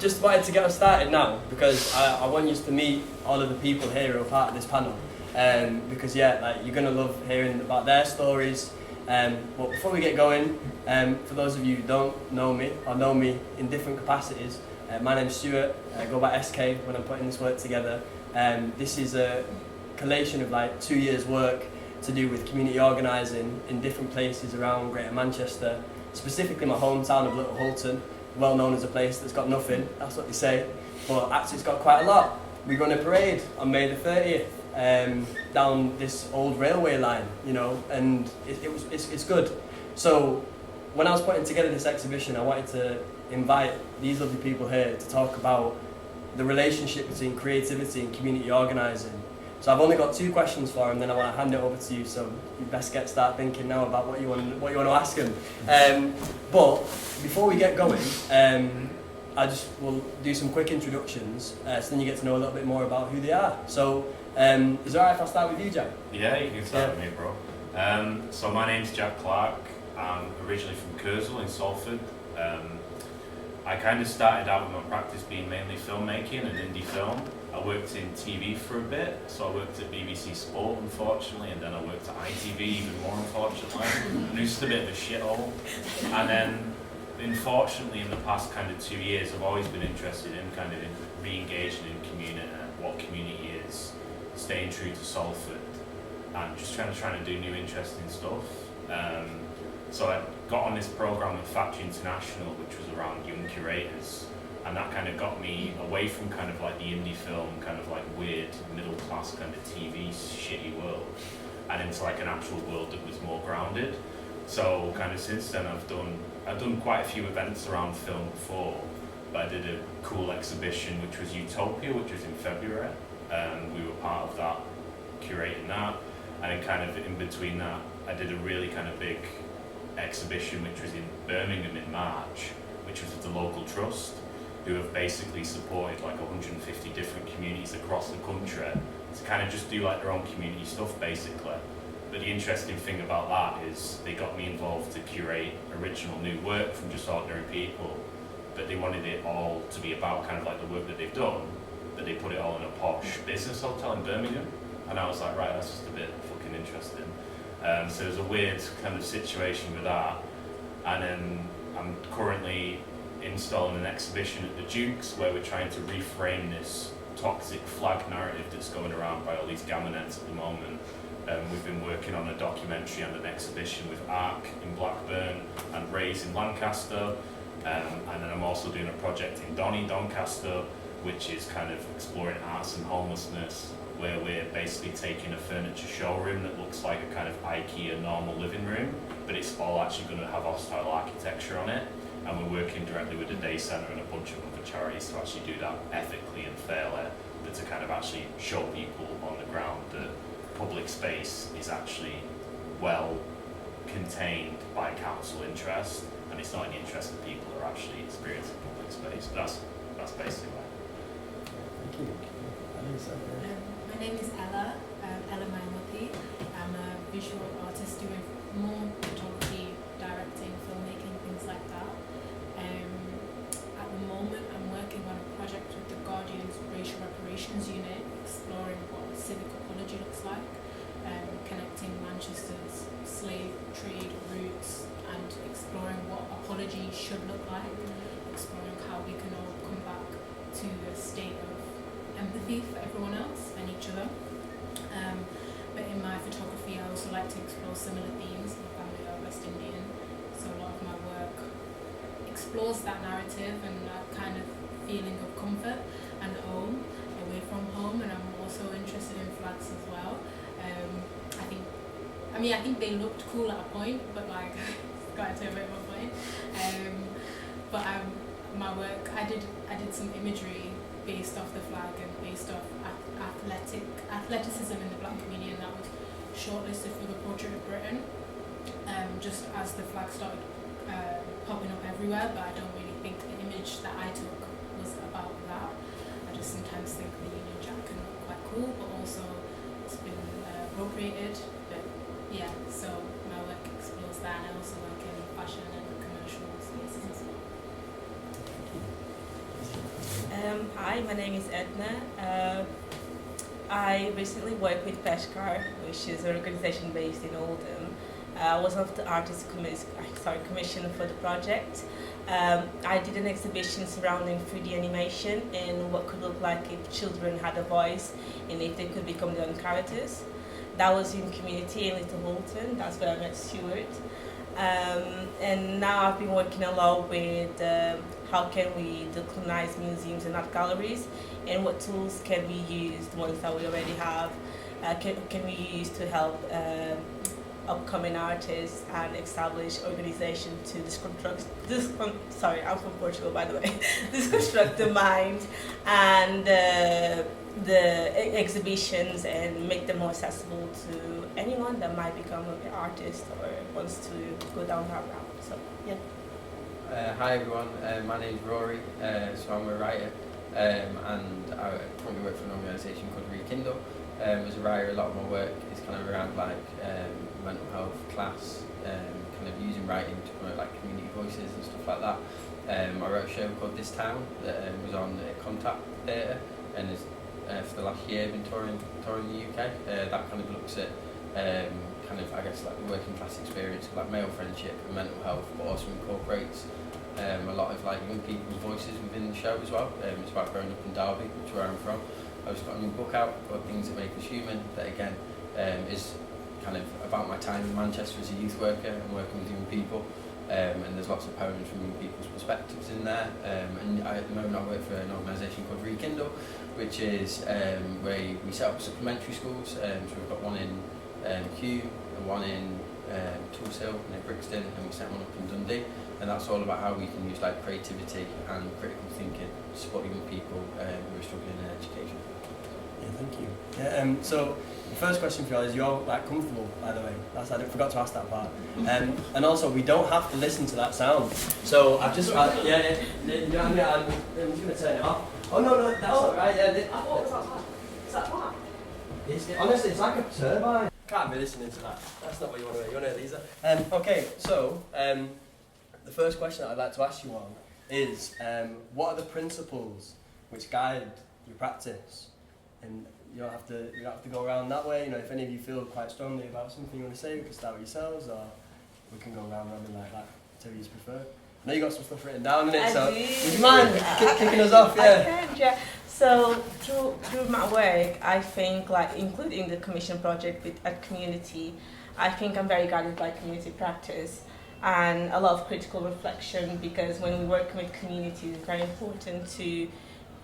Just wanted to get us started now because I want you to meet all of the people here who are part of this panel. Because like you're gonna love hearing about their stories. But before we get going, for those of you who don't know me or know me in different capacities, my name's Stuart. I go by SK when I'm putting this work together. This is a collation of like 2 years' work to do with community organising in different places around Greater Manchester, specifically my hometown of Little Hulton, well known as a place that's got nothing, that's what they say, but actually it's got quite a lot. We run a parade on May the 30th down this old railway line, you know, and it's good. So when I was putting together this exhibition, I wanted to invite these lovely people here to talk about the relationship between creativity and community organising. So I've only got 2 questions for them, then I want to hand it over to you, so you best start thinking now about what you want to ask them. But before we get going, we'll do some quick introductions, so then you get to know a little bit more about who they are. So is it alright if I start with you, Jack? Yeah, you can start with me, bro. So my name's Jack Clark. I'm originally from Kersal in Salford. I kind of started out with my practice being mainly filmmaking and indie film. I worked in TV for a bit, so I worked at BBC Sport, unfortunately, and then I worked at ITV even more, unfortunately. And it was just a bit of a shithole. And then, unfortunately, in the past kind of 2 years, I've always been interested in kind of re-engaging in community, what community is, staying true to Salford, and just trying to do new interesting stuff. So I got on this program with Factory International, which was around young curators, and that kind of got me away from kind of like the indie film, kind of like weird middle class kind of TV shitty world, and into like an actual world that was more grounded. So kind of since then I've done quite a few events around film before, but I did a cool exhibition which was Utopia, which was in February. We were part of that, curating that, and then kind of in between that I did a really kind of big exhibition which was in Birmingham in March, which was with the local trust, who have basically supported like 150 different communities across the country to kind of just do like their own community stuff basically. But the interesting thing about that is they got me involved to curate original new work from just ordinary people, but they wanted it all to be about kind of like the work that they've done, but they put it all in a posh business hotel in Birmingham, and I was like, right, that's just a bit fucking interesting. So there's a weird kind of situation with that, and then I'm currently installing an exhibition at the Duke's where we're trying to reframe this toxic flag narrative that's going around by all these gammonets at the moment. We've been working on a documentary and an exhibition with ARC in Blackburn and Raise in Lancaster, and then I'm also doing a project in Doncaster, which is kind of exploring arts and homelessness, where we're basically taking a furniture showroom that looks like a kind of IKEA normal living room, but it's all actually going to have hostile architecture on it, and we're working directly with the Day Centre and a bunch of other charities to actually do that ethically and fairly, but to kind of actually show people on the ground that public space is actually well contained by council interest, and it's not in the interest of people who are actually experiencing public space. But that's basically why. Thank you. My name is Ella Maimothi. I'm a visual artist doing more photography, directing, filmmaking, things like that. At the moment I'm working on a project with the Guardian's Racial Reparations Unit, exploring what civic apology looks like, connecting Manchester's slave trade roots and exploring what apology should look like, exploring how we can all come back to a state of empathy for everyone else and each other. But in my photography I also like to explore similar themes. My family are West Indian, so a lot of my work explores that narrative and that kind of feeling of comfort and home, away from home, and I'm also interested in flags as well. I think they looked cool at a point, but like got to a bit of a point. My work, I did some imagery based off the flag and based off athleticism in the black community, and that was shortlisted for the Portrait of Britain, just as the flag started popping up everywhere, but I don't really think the image that I took was about that. I just sometimes think the Union Jack can look quite cool, but also it's been appropriated. But yeah, so my work explores that, and I also work in fashion and commercial spaces as well. Hi, my name is Edna. I recently worked with Peshkar, which is an organization based in Oldham. I was one of the artists commissioned for the project. I did an exhibition surrounding 3D animation and what could look like if children had a voice and if they could become their own characters. That was in Community in Little Holton. That's where I met Stuart. And now I've been working a lot with how can we decolonize museums and art galleries, and what tools can we use, the ones that we already have, can we use to help upcoming artists and establish organizations to sorry, I'm from Portugal by the way, deconstruct the mind and the exhibitions and make them more accessible to anyone that might become an artist or wants to go down that route. So yeah. Hi everyone, my name's Rory, so I'm a writer and I currently work for an organisation called Rekindle. As a writer, a lot of my work is kind of around like mental health, class, kind of using writing to promote like community voices and stuff like that. I wrote a show called This Town that was on Contact Theatre and is for the last year been touring the UK. That kind of looks at kind of, I guess, like the working class experience of like male friendship and mental health, but also incorporates a lot of like young people's voices within the show as well. It's about growing up in Derby, which is where I'm from. I've just got a new book out called Things That Make Us Human, that again is kind of about my time in Manchester as a youth worker and working with young people. And there's lots of poems from young people's perspectives in there. And at the moment I work for an organisation called Rekindle, which is where we set up supplementary schools. So we've got one in Kew and one in Tulse Hill near Brixton, and we set one up in Dundee. And that's all about how we can use like creativity and critical thinking to support young people who are struggling in education. Yeah, thank you. Yeah, so the first question for you is, you're like comfortable, by the way? I forgot to ask that part. And also, we don't have to listen to that sound. So I've just, you know what I mean? I'm just going to turn it off. Oh no, that's not right. Yeah, I thought it was that. Is that what? Honestly, it's like a turbine. Can't be listening to that. That's not what you want to hear. You want to hear Lisa? Okay, so the first question that I'd like to ask you on is, what are the principles which guide your practice? And you don't have to go around that way. You know, if any of you feel quite strongly about something you want to say, we can start with yourselves, or we can go around robin like that, whatever you prefer. I know you got some stuff written down in it, so would you mind kicking us off? Yeah. I can, yeah. So through my work, I think, like including the commission project at Community, I think I'm very guided by community practice and a lot of critical reflection, because when we work with communities, it's very important to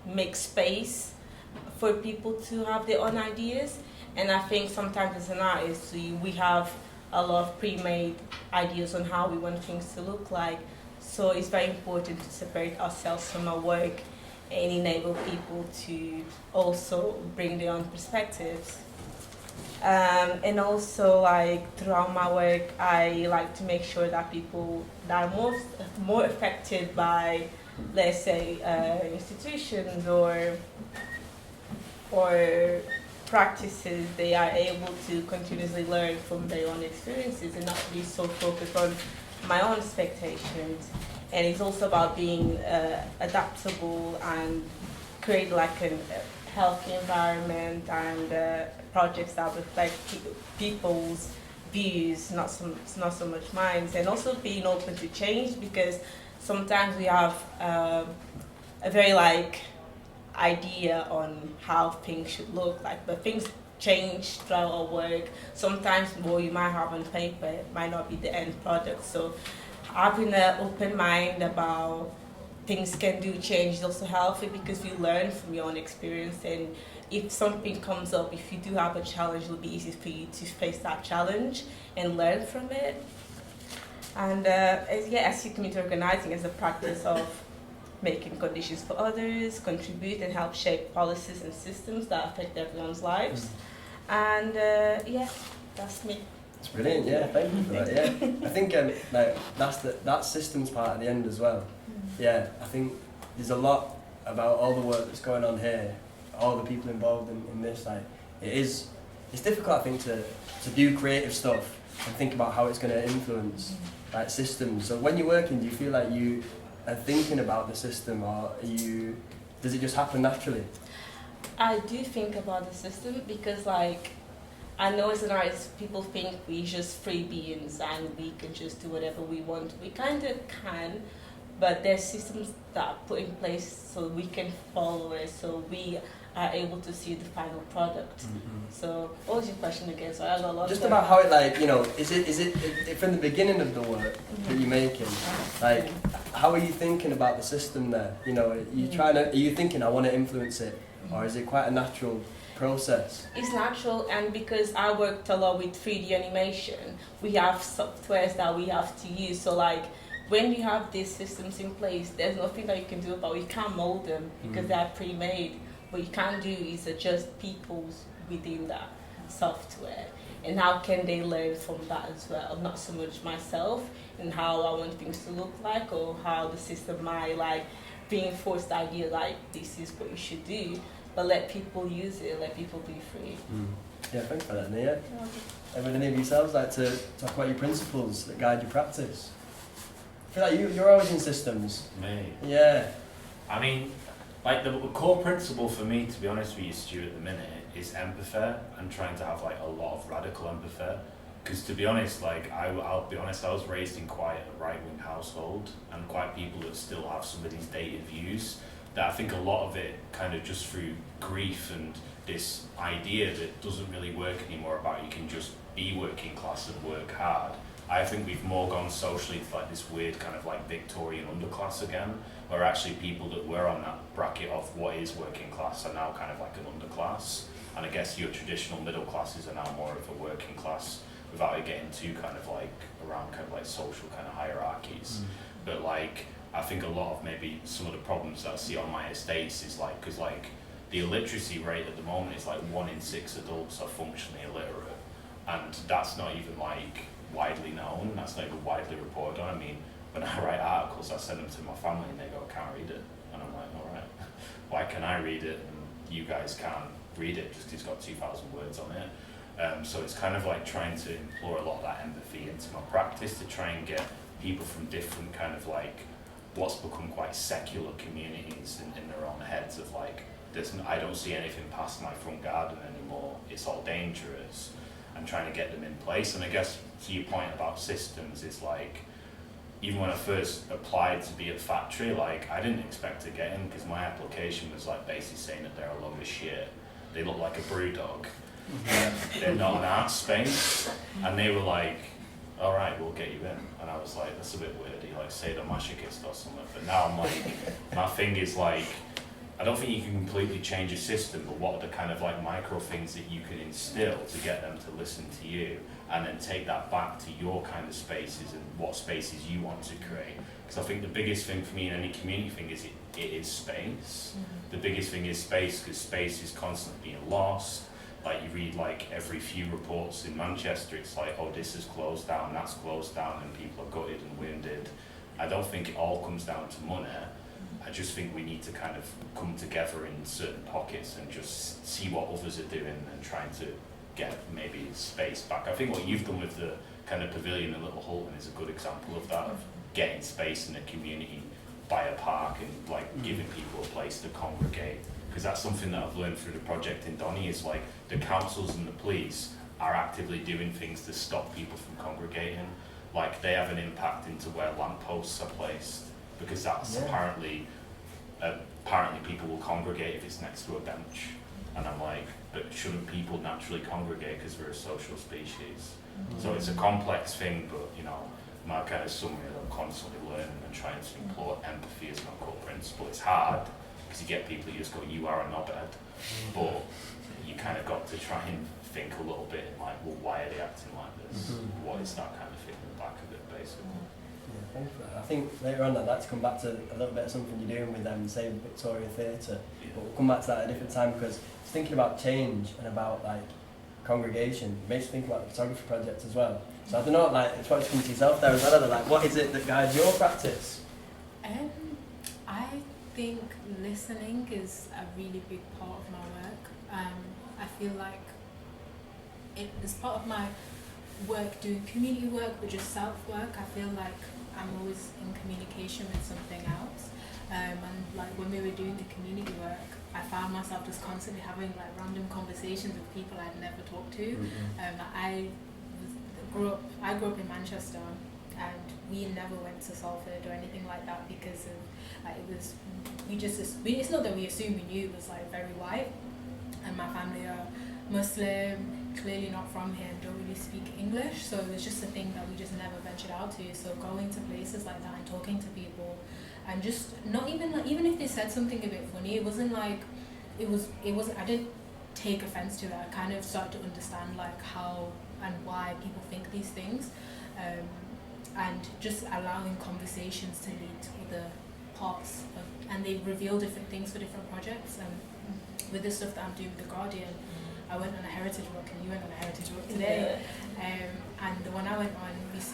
make space for people to have their own ideas. And I think sometimes as an artist, we have a lot of pre-made ideas on how we want things to look like. So it's very important to separate ourselves from our work and enable people to also bring their own perspectives. And also, like throughout my work, I like to make sure that people that are more affected by, let's say, institutions or practices, they are able to continuously learn from their own experiences and not be so focused on my own expectations. And it's also about being adaptable and create like a healthy environment and projects that reflect people's views, not so much minds, and also being open to change, because sometimes we have a very like idea on how things should look like, but things change throughout our work. Sometimes what you might have on paper might not be the end product. So having an open mind about things can do change is also healthy, because you learn from your own experience, and if something comes up, if you do have a challenge, it'll be easy for you to face that challenge and learn from it. And I see community organizing as a practice of making conditions for others, contribute and help shape policies and systems that affect everyone's lives. And that's me. It's brilliant, yeah, thank you for that, yeah. I think like that systems part at the end as well. Yeah, I think there's a lot about all the work that's going on here, all the people involved in this, like it's difficult, I think, to do creative stuff and think about how it's going to influence like systems. So when you're working, do you feel like you are thinking about the system, or does does it just happen naturally? I do think about the system because, like, I know as an artist, people think we just free beings and we can just do whatever we want. We kind of can, but there's systems that are put in place so we can follow it, so we are able to see the final product. So, what was your question again? So I got a lot. Just about how it, like, you know, is it from the beginning of the work that you're making, like, how are you thinking about the system there? You know, are you thinking I want to influence it, or is it quite a natural process? It's natural, and because I worked a lot with 3D animation, we have softwares that we have to use. So, like, when you have these systems in place, there's nothing that you can do about it. You can't mold them because they are pre-made. What you can do is adjust people's within that software, and how can they learn from that as well. Not so much myself and how I want things to look like, or how the system might, like, reinforce the idea, like, this is what you should do, but let people use it, let people be free. Yeah, thanks for that, Nia. Would any of yourselves like to talk about your principles that guide your practice? I feel like you're always in systems. Me? Yeah. I mean, like, the core principle for me, to be honest with you, Stu, at the minute, is empathy, and trying to have, like, a lot of radical empathy. Because, to be honest, like, I'll be honest, I was raised in quite a right-wing household, and quite people that still have some of these dated views, that I think a lot of it kind of just through grief and this idea that doesn't really work anymore about you can just be working class and work hard. I think we've more gone socially to, like, this weird kind of, like, Victorian underclass again, where actually people that were on that bracket of what is working class are now kind of like an underclass. And I guess your traditional middle classes are now more of a working class, without it getting too kind of like around kind of like social kind of hierarchies. But, like, I think a lot of maybe some of the problems that I see on my estates is, like, because, like, the illiteracy rate at the moment is like 1 in 6 adults are functionally illiterate, and that's not even, like, widely known, that's not even widely reported on. I mean, when I write articles, I send them to my family and they go, I can't read it. And I'm like, all right, why can I read it and you guys can't read it just 'cause it's got 2,000 words on it? So it's kind of like trying to implore a lot of that empathy into my practice, to try and get people from different kind of, like, what's become quite secular communities in their own heads of, like, I don't see anything past my front garden anymore, it's all dangerous, and trying to get them in place. And I guess to your point about systems, it's like, even when I first applied to be at factory, like, I didn't expect to get in, because my application was, like, basically saying that they're a load of shit, they look like a brew dog, they're not an art space, and they were like, all right, we'll get you in. And I was like, that's a bit weird, you, like, sadomasochist or something. But now I'm like, my thing is, like, I don't think you can completely change a system, but what are the kind of, like, micro things that you can instill to get them to listen to you, and then take that back to your kind of spaces and what spaces you want to create. Because I think the biggest thing for me in any community thing is it is space. The biggest thing is space, because space is constantly being lost. Like, you read, like, every few reports in Manchester, it's like, oh, this is closed down, that's closed down, and people are gutted and wounded. I don't think it all comes down to money. I just think we need to kind of come together in certain pockets and just see what others are doing and trying to get maybe space back. I think what you've done with the kind of pavilion in Little Hulton is a good example of that, of getting space in a community by a park and, like, giving people a place to congregate. Because that's something that I've learned through the project in Donny, is, like, the councils and the police are actively doing things to stop people from congregating. Like, they have an impact into where lampposts are placed, because that's apparently people will congregate if it's next to a bench. And I'm like, but shouldn't people naturally congregate because we're a social species? So it's a complex thing, but, you know, my kind of summary is I'm constantly learning and trying to implore empathy as my core principle. It's hard, because you get people who just go, you are a knobhead, but you kind of got to try and think a little bit, like, well, why are they acting like this? What is that kind of thing in the back of it, basically? Yeah, thanks for that. I think later on I'd like to come back to a little bit of something you're doing with them, say Victoria Theatre, but we'll come back to that at a different time, because it's thinking about change and about, like, congregation. It makes you think about the photography project as well. So I don't know, like, it's what's coming to yourself there as well, like, what is it that guides your practice? I think listening is a really big part of my work. I feel like as part of my work, doing community work, but just self-work, I feel like I'm always in communication with something else. And, like, when we were doing the community work, found myself just constantly having like random conversations with people I'd never talked to. Mm-hmm. I grew up in Manchester, and we never went to Salford or anything like that because of like it's not that we assumed we knew, it was like very white, and my family are Muslim, clearly not from here, and don't really speak English, so it was just a thing that we just never ventured out to. So going to places like that and talking to people, and just not even like, even if they said something a bit funny, it wasn't like it was I didn't take offense to it. I kind of started to understand like how and why people think these things, and just allowing conversations to lead to other parts of, and they reveal different things for different projects. With the stuff that I'm doing with The Guardian, I went on a heritage walk, and you went on a heritage walk today. And the one I went on,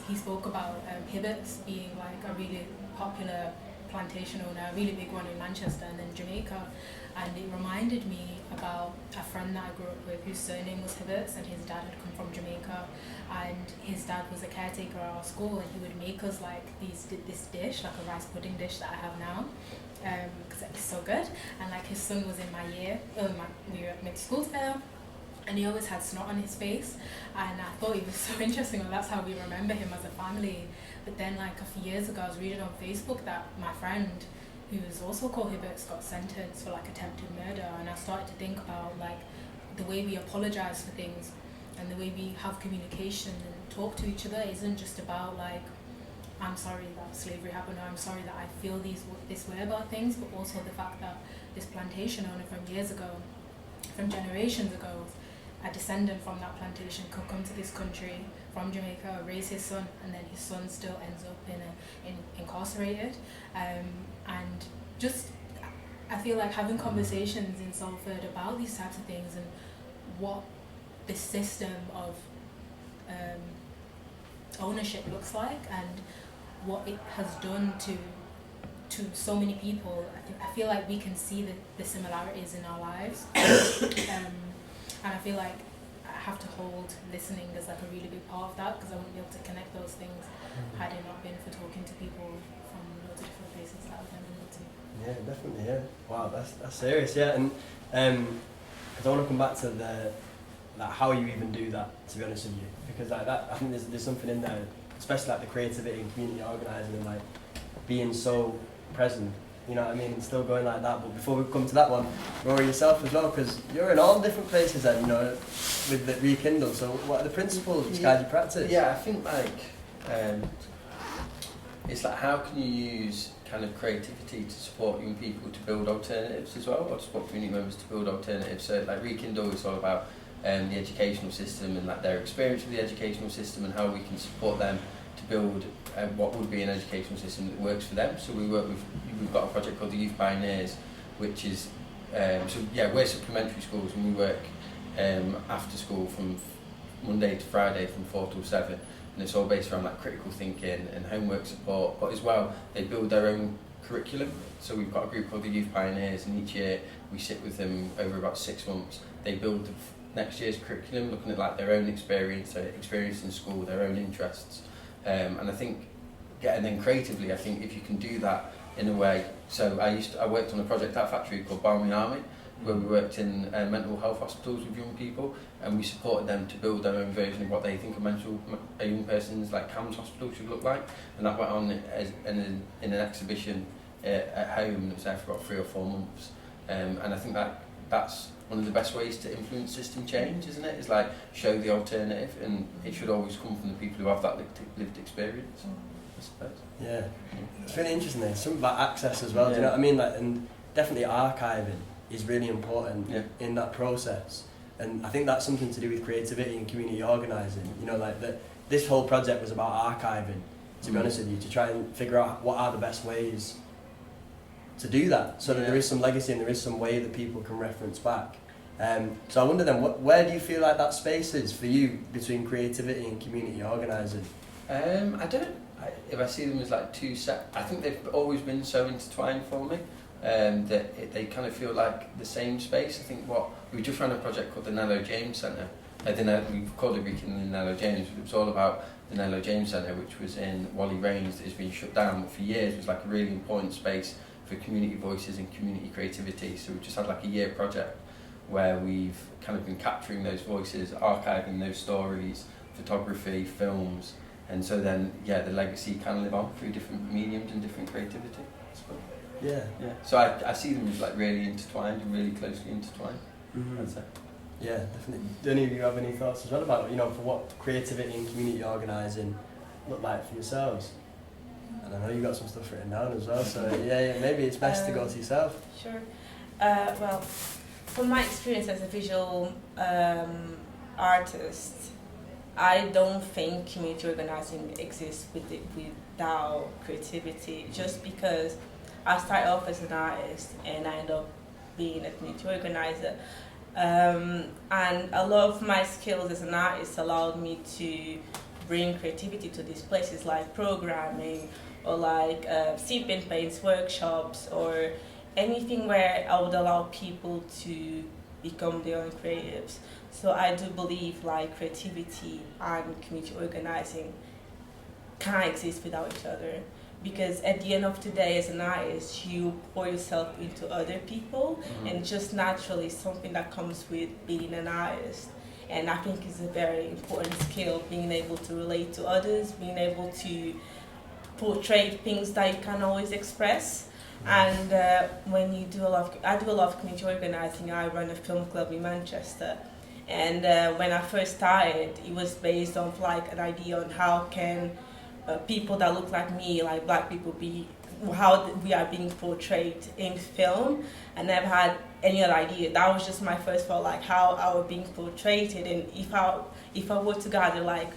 he spoke about Hibberts being like a really popular plantation owner, a really big one in Manchester and then Jamaica. And it reminded me about a friend that I grew up with whose surname was Hibberts, and his dad had come from Jamaica, and his dad was a caretaker at our school, and he would make us like this dish, like a rice pudding dish that I have now, because it's so good. And like his son was in my year, we were at school together, and he always had snot on his face, and I thought it was so interesting, and that's how we remember him as a family. But then like a few years ago I was reading on Facebook that my friend, who was also called Hibberts, got sentenced for like attempted murder, and I started to think about like the way we apologise for things and the way we have communication and talk to each other isn't just about like, I'm sorry that slavery happened, or I'm sorry that I feel this way about things, but also the fact that this plantation owner from years ago, from generations ago, a descendant from that plantation could come to this country from Jamaica, raise his son, and then his son still ends up incarcerated. And just, I feel like having conversations in Salford about these types of things and what the system of ownership looks like and what it has done to so many people, I feel like we can see the similarities in our lives. And I feel like I have to hold listening as like a really big part of that, because I wouldn't be able to connect those things had it not been for talking to people from loads of different places that I've never been to. Yeah, definitely, yeah. Wow, that's serious, yeah. And because I want to come back to the like how you even do that, to be honest with you, because like that, I think there's something in there, especially like the creativity and community organising and like being so present. You know what I mean? And still going like that. But before we come to that one, Rory, yourself as well, because you're in all different places then, you know, with the Rekindle. So what are the principles which guide your practice? Yeah, I think like, it's like how can you use kind of creativity to support young people to build alternatives as well, or to support community members to build alternatives. So like Rekindle is all about the educational system and like their experience with the educational system and how we can support them to build what would be an educational system that works for them. So we've got a project called the Youth Pioneers, which is we're supplementary schools, and we work after school from Monday to Friday from 4 till 7, and it's all based around like critical thinking and homework support, but as well they build their own curriculum. So we've got a group called the Youth Pioneers, and each year we sit with them over about 6 months. They build next year's curriculum, looking at like their own experience, their experience in school, their own interests. And I think, and then creatively, I think if you can do that in a way. So I worked on a project at Factory called Balmy Army, where we worked in mental health hospitals with young people, and we supported them to build their own version of what they think a young person's like CAMHS hospital should look like. And that went on in an exhibition at home, and it was there for about 3 or 4 months. And I think that's one of the best ways to influence system change, isn't it? Is like show the alternative, and it should always come from the people who have that lived experience, I suppose. Yeah, it's really interesting. There's something about access as well. Do you know what I mean? Like, and definitely archiving is really important in that process. And I think that's something to do with creativity and community organising. You know, like this whole project was about archiving. To be honest with you, to try and figure out what are the best ways to do that, so that there is some legacy and there is some way that people can reference back. So I wonder then, where do you feel like that space is for you between creativity and community organising? If I see them as like two I think they've always been so intertwined for me, that they kind of feel like the same space. I think we just ran a project called the Nello James Centre. We've called it Rekindling Nello James, but it was all about the Nello James Centre, which was in Whalley Range, that has been shut down, but for years was like a really important space for for community voices and community creativity. So we've just had like a year project where we've kind of been capturing those voices, archiving those stories, photography, films, and so then the legacy can live on through different mediums and different creativity. Yeah. So I see them as like really intertwined and really closely intertwined. I'd say. Yeah, definitely. Do any of you have any thoughts as well about, for what creativity and community organising look like for yourselves? And I know you got some stuff written down as well, so maybe it's best to go to yourself. Sure. Well, from my experience as a visual artist, I don't think community organising exists without creativity, just because I started off as an artist and I ended up being a community organiser. And a lot of my skills as an artist allowed me to bring creativity to these places, like programming or like sea paints workshops, or anything where I would allow people to become their own creatives. So I do believe like creativity and community organizing can't exist without each other, because at the end of the day, as an artist, you pour yourself into other people, and just naturally something that comes with being an artist. And I think it's a very important skill, being able to relate to others, being able to portray things that you can't always express. And when you do I do a lot of community organizing. I run a film club in Manchester, and when I first started, it was based on like an idea on how can people that look like me, like black people, how we are being portrayed in film. I never had any other idea. That was just my first thought, like how I was being portrayed, and if I were to gather like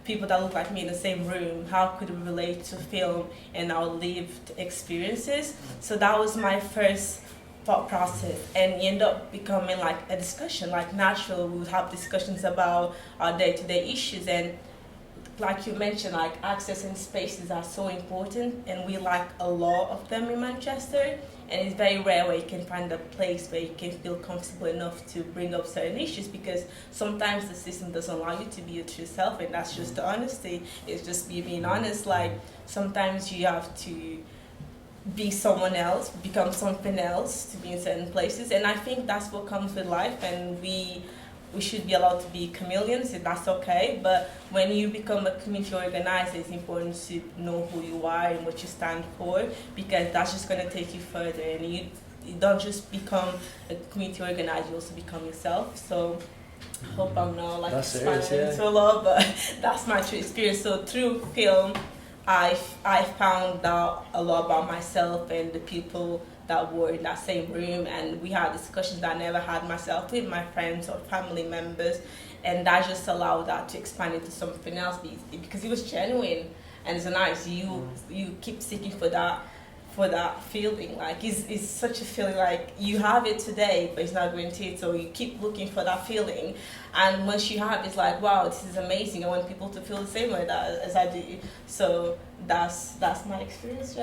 people that look like me in the same room, how could we relate to film and our lived experiences? So that was my first thought process, and it ended up becoming like a discussion, like natural. We would have discussions about our day-to-day issues, and like you mentioned, like accessing spaces are so important, and we lack a lot of them in Manchester, and it's very rare where you can find a place where you can feel comfortable enough to bring up certain issues, because sometimes the system doesn't allow you to be your true self, and that's just the honesty. It's just being honest. Like sometimes you have to be someone else, become something else to be in certain places, and I think that's what comes with life, and we should be allowed to be chameleons, and that's okay. But when you become a community organizer, it's important to know who you are and what you stand for, because that's just going to take you further, and you don't just become a community organizer, you also become yourself. So I hope I'm not like expanding into a lot, but that's my true experience. So through film, I found out a lot about myself and the people that were in that same room, and we had discussions that I never had myself with my friends or family members, and that just allowed that to expand into something else, because it was genuine. And it's nice, you keep seeking for that feeling. Like it's such a feeling, like you have it today but it's not guaranteed, so you keep looking for that feeling, and once you have it, it's like, wow, this is amazing. I want people to feel the same way as I do. So that's my experience.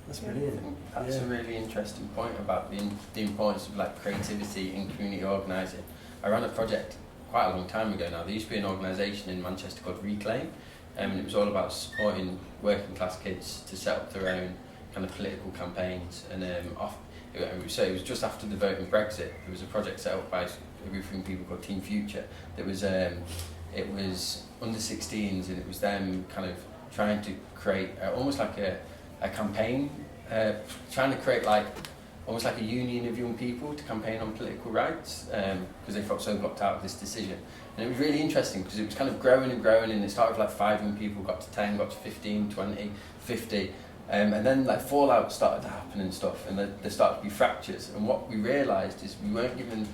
That's brilliant. That's a really interesting point about the importance of like creativity in community organising. I ran a project quite a long time ago now. There used to be an organisation in Manchester called Reclaim, and it was all about supporting working class kids to set up their own kind of political campaigns. And it was just after the vote in Brexit. There was a project set up by a group of people called Team Future. That was it was under 16s, and it was them kind of trying to create almost like a campaign, trying to create like almost like a union of young people to campaign on political rights, because they felt so blocked out of this decision. And it was really interesting because it was kind of growing and growing, and it started with like 5 young people, got to 10, got to 15, 20, 50, and then like fallout started to happen and stuff, and there started to be fractures. And what we realised is we weren't given,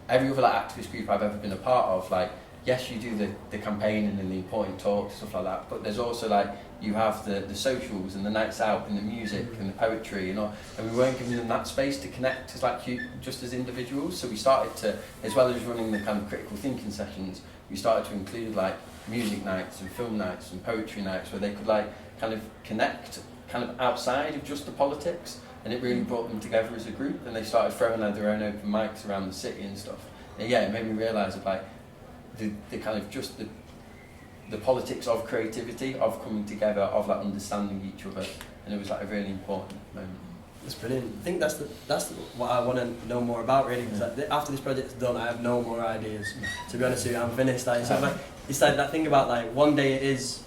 every other like activist group I've ever been a part of, like yes, you do the campaigning and the important talks, stuff like that, but there's also like you have the socials and the nights out and the music and the poetry, and we weren't giving them that space to connect as like just as individuals. So we started to, as well as running the kind of critical thinking sessions, we started to include like music nights and film nights and poetry nights where they could like kind of connect kind of outside of just the politics, and it really brought them together as a group, and they started throwing out their own open mics around the city and stuff. And it made me realise that like the kind of just the politics of creativity, of coming together, of like understanding each other, and it was like a really important moment. That's brilliant. I think that's what I want to know more about really. Because after this project's done, I have no more ideas. To be honest with you, I'm finished. Like, it's like that thing about like one day it is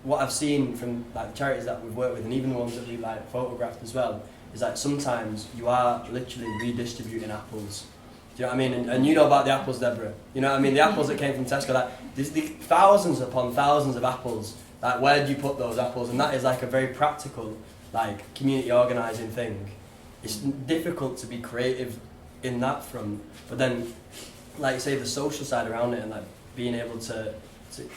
what I've seen from like the charities that we've worked with, and even the ones that we like photographed as well. Is like sometimes you are literally redistributing apples. Do you know what I mean? And you know about the apples, Deborah. You know what I mean? The apples that came from Tesco, like there's the thousands upon thousands of apples. Like where do you put those apples? And that is like a very practical, like community organising thing. It's difficult to be creative in that front, but then, like you say, the social side around it and like being able to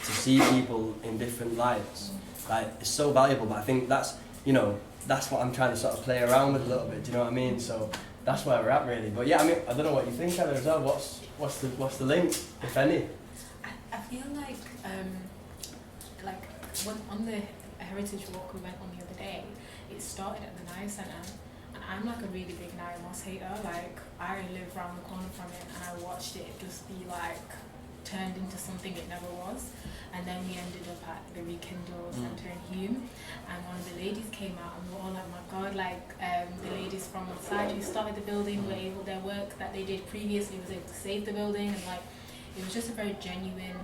see people in different lights, like it's so valuable. But I think that's what I'm trying to sort of play around with a little bit. Do you know what I mean? So that's where we're at really. But yeah, I mean, I don't know what you think, Heather, as well. What's the link, if any? I feel like when on the heritage walk we went on the other day, it started at the Naya Centre, and I'm like a really big Naya Moss hater. Like I live around the corner from it, and I watched it just be like turned into something it never was. And then we ended up at the Rekindle Centre in Hume, and one of the ladies came out, and we were all like, my God, like the ladies from the side who started the building were able, their work that they did previously was able to save the building, and like it was just a very genuine,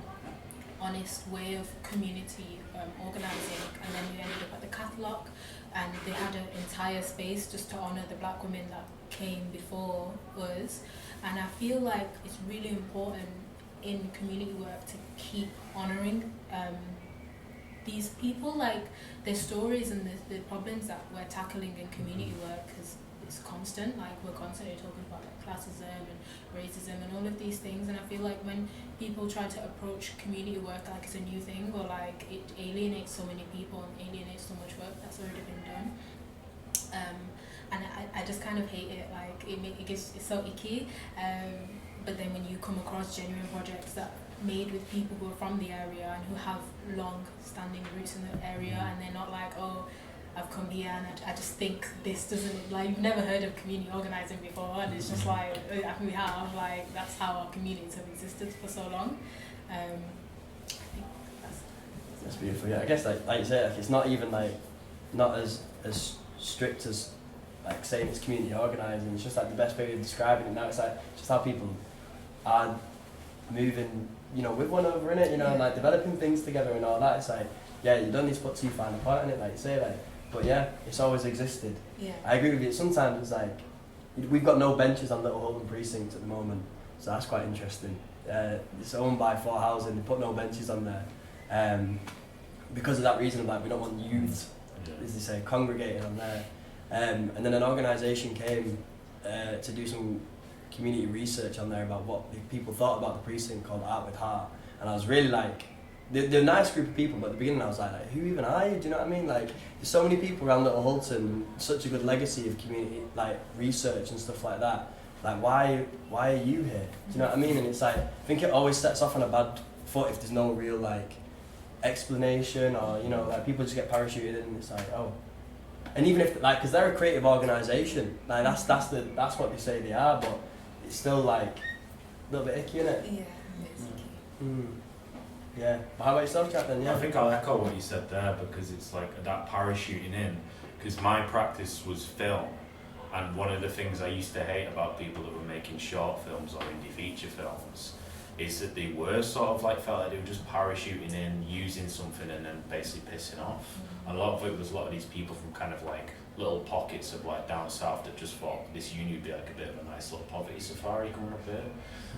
honest way of community organising. And then we ended up at the Cathalogue, and they had an entire space just to honour the black women that came before us. And I feel like it's really important in community work to keep honouring these people, like their stories and the problems that we're tackling in community work is constant. Like we're constantly talking about like classism and racism and all of these things, and I feel like when people try to approach community work like it's a new thing, or like it alienates so many people and alienates so much work that's already been done. And I just kind of hate it. Like it's so icky. But then when you come across genuine projects that made with people who are from the area and who have long-standing roots in the area, and they're not like, oh, I've come here and I just think this doesn't, like, you've never heard of community organising before, and it's just like, we have, like, that's how our communities have existed for so long. I think that's beautiful. Yeah, I guess like you say, like it's not even like not as strict as like saying it's community organising. It's just like the best way of describing it now. It's like just how people are moving, with one another in it, and like developing things together and all that. It's like, yeah, you don't need to put too fine a point in it, like you say, like, but yeah, it's always existed. Yeah. I agree with you. Sometimes it's like we've got no benches on Little Holden Precinct at the moment, so that's quite interesting. It's owned by 4 housing. They put no benches on there because of that reason. Like we don't want youths, as they say, congregating on there. And then an organisation came to do some community research on there about what the people thought about the precinct, called Art with Heart. And I was really like, they're a nice group of people, but at the beginning I was like, who even are you? Do you know what I mean? Like, there's so many people around Little Hulton, such a good legacy of community like research and stuff like that. Like, why are you here? Do you know what I mean? And it's like, I think it always sets off on a bad foot if there's no real like explanation, or like people just get parachuted in and it's like, oh. And even if like, because they're a creative organisation, like that's what they say they are, but it's still like a little bit icky, isn't it? Yeah, it's icky. Yeah. But how about yourself, Jack, then? Yeah. I think I'll echo what you said there, because it's like that parachuting in. Because my practice was film, and one of the things I used to hate about people that were making short films or indie feature films is that they were sort of like, felt like they were just parachuting in, using something and then basically pissing off. A lot of it was a lot of these people from kind of like little pockets of like down south that just thought this uni would be like a bit of a nice little poverty safari coming up here.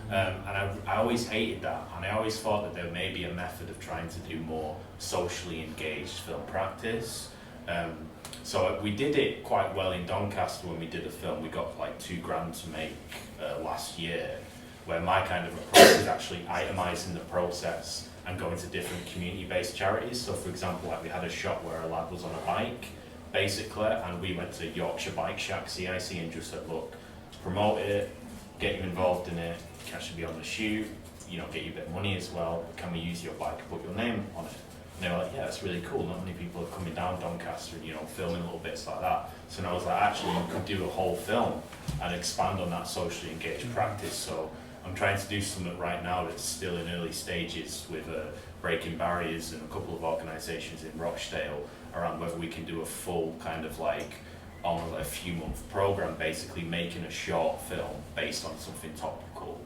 And I always hated that, and I always thought that there may be a method of trying to do more socially engaged film practice. So we did it quite well in Doncaster when we did a film. We got like £2,000 to make last year, where my kind of approach is actually itemising the process and going to different community-based charities. So for example, like we had a shot where a lad was on a bike, basically, and we went to Yorkshire Bike Shack CIC and just said, look, promote it, get you involved in it, can actually be on the shoot, get you a bit of money as well, can we use your bike, put your name on it? And they were like, yeah, that's really cool, not many people are coming down Doncaster and filming little bits like that. So then I was like, actually you could do a whole film and expand on that socially engaged practice. So I'm trying to do something right now that's still in early stages with Breaking Barriers and a couple of organisations in Rochdale around whether we can do a full kind of like on a few month program, basically making a short film based on something topical,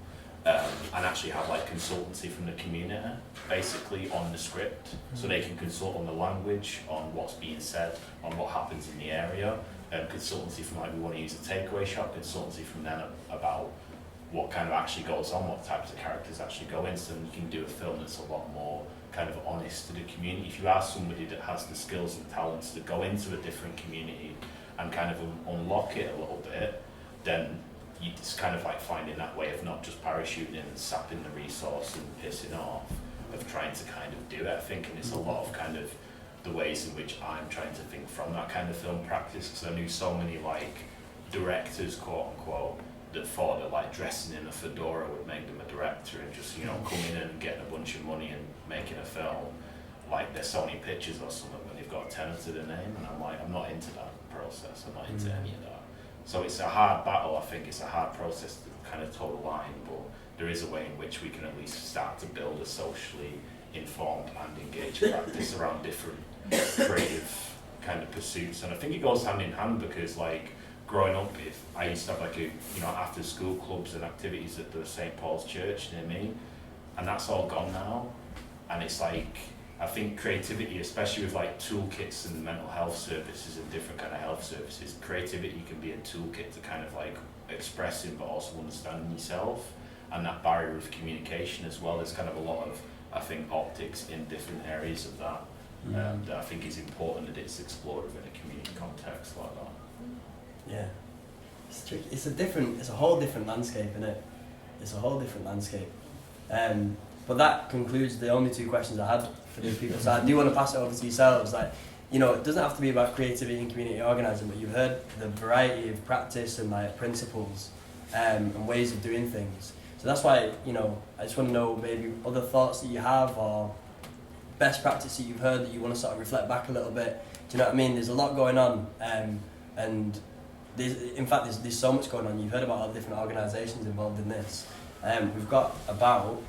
and actually have like consultancy from the community basically on the script, so they can consult on the language, on what's being said, on what happens in the area. Consultancy from like, we want to use a takeaway shot, consultancy from them about what kind of actually goes on, what types of characters actually go in, so then you can do a film that's a lot more kind of honest to the community. If you are somebody that has the skills and talents to go into a different community and kind of unlock it a little bit, then you just kind of like finding that way of not just parachuting in and sapping the resource and pissing off, of trying to kind of do it, I think. And it's a lot of kind of the ways in which I'm trying to think from that kind of film practice, because I knew so many like directors, quote unquote, that thought that like dressing in a fedora would make them a director, and just, you know, coming in and getting a bunch of money and making a film like they're Sony Pictures or something when they've got a tenor to their name. And I'm like, I'm not into that process, I'm not into any of that. So it's a hard battle, I think. It's a hard process to kind of toe the line, but there is a way in which we can at least start to build a socially informed and engaged practice around different creative kind of pursuits. And I think it goes hand in hand, because like growing up, if I used to have like a, you know, after school clubs and activities at the St. Paul's Church near me, and that's all gone now. And it's like, I think creativity, especially with like toolkits and mental health services and different kind of health services, creativity can be a toolkit to kind of like expressing but also understanding yourself, and that barrier of communication as well. There's kind of a lot of, I think, optics in different areas of that. And I think it's important that it's explored within a community context like that. Yeah, it's tricky. It's a whole different landscape, isn't it? It's a whole different landscape. But that concludes the only 2 questions I had for these people. So I do want to pass it over to yourselves. Like, you know, it doesn't have to be about creativity and community organising, but you've heard the variety of practice and like principles and ways of doing things. So that's why, you know, I just want to know maybe other thoughts that you have, or best practice that you've heard that you want to sort of reflect back a little bit. Do you know what I mean? There's a lot going on, and there's so much going on. You've heard about all the different organisations involved in this. We've got about,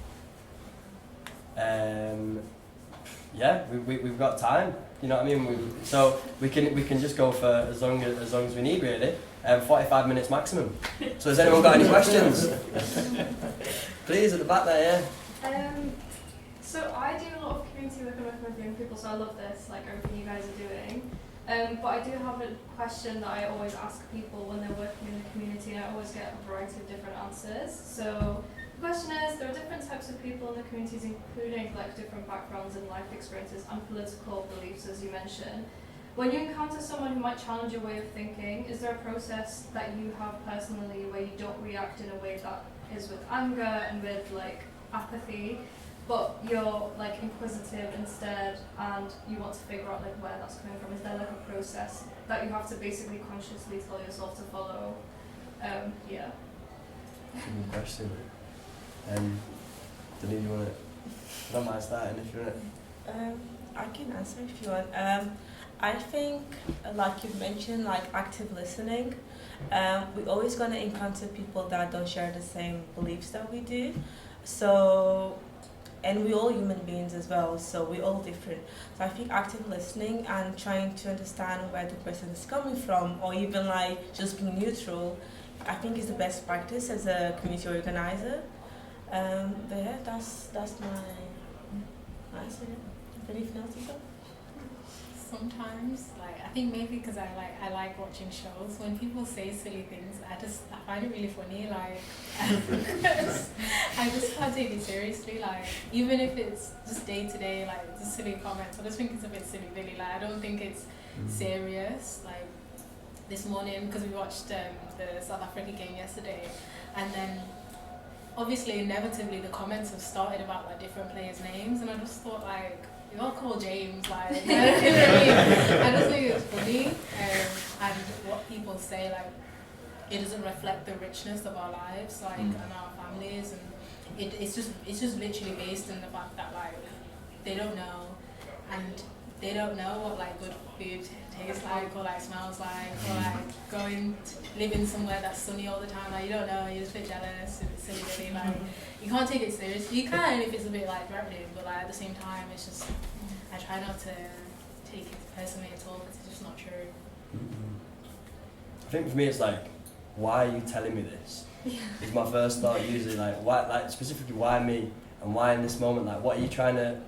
we've got time. You know what I mean? So we can just go for as long as we need, really. 45 minutes maximum. So has anyone got any questions? Please, at the back there, yeah. So I do a lot of community work and working with young people, so I love this, like everything you guys are doing. But I do have a question that I always ask people when they're working in the community, and I always get a variety of different answers. So the question is, there are different types of people in the communities, including like different backgrounds and life experiences and political beliefs, as you mentioned. When you encounter someone who might challenge your way of thinking, is there a process that you have personally where you don't react in a way that is with anger and with like apathy, but you're like inquisitive instead, and you want to figure out like where that's coming from? Is there like a process that you have to basically consciously tell yourself to follow? Yeah. Good question. Denise, you want to? I don't mind starting if you want to. I can answer if you want. I think, like you mentioned, like active listening. We're always going to encounter people that don't share the same beliefs that we do. So, and we're all human beings as well, so we're all different. So I think active listening and trying to understand where the person is coming from, or even like just being neutral, I think is the best practice as a community organizer. But yeah, that's my answer. Anything else you got? Sometimes, like, I think maybe because I like watching shows. When people say silly things, I find it really funny. Like, I just can't take it seriously. Like, even if it's just day to day, like just silly comments, I just think it's a bit silly, really. Like, I don't think it's serious. Like this morning, because we watched the South Africa game yesterday, and then obviously inevitably the comments have started about like different players' names, and I just thought like, you're all called James, like, you know what I mean? I just think it's funny, and what people say, like, it doesn't reflect the richness of our lives, like, and our families, and it's just literally based on the fact that, like, they don't know, and they don't know what, like, good food tastes like, or, like, smells like, or, like, living somewhere that's sunny all the time, like, you don't know, you're just a bit jealous, it's silly, really, like, you can't take it seriously. You can if it's a bit like threatening, but like at the same time, it's just, I try not to take it personally at all because it's just not true. I think for me it's like, why are you telling me this? Is my first thought usually, like, why, like specifically why me, and why in this moment, like what are you trying to,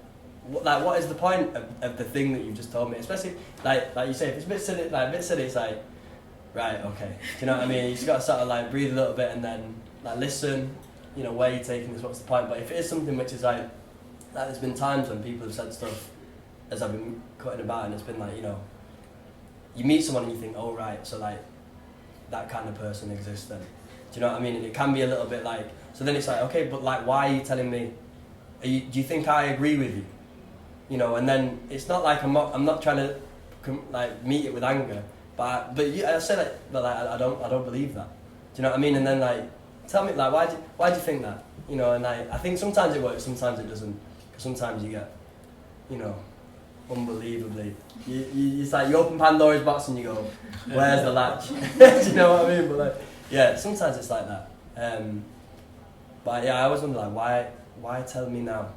what is the point of the thing that you've just told me? Especially like you say, if it's a bit silly, it's like, right, okay, do you know what I mean? You just got to sort of like breathe a little bit and then like listen, you know, where you're taking this, what's the point? But if it is something which is like there's been times when people have said stuff as I've been cutting about, and it's been like, you know, you meet someone and you think, oh right, so like that kind of person exists then. Do you know what I mean? And it can be a little bit like, so then it's like, okay, but like why are you telling me, do you think I agree with you? You know, and then it's not like I'm not trying to like meet it with anger, but I say like, but like I don't believe that. Do you know what I mean? And then like, tell me like why do you think that? You know, and I think sometimes it works, sometimes it doesn't. Because sometimes you get, you know, unbelievably, it's like you open Pandora's box and you go, where's the latch? Do you know what I mean? But like, yeah, sometimes it's like that. But yeah, I always wonder like, why tell me now?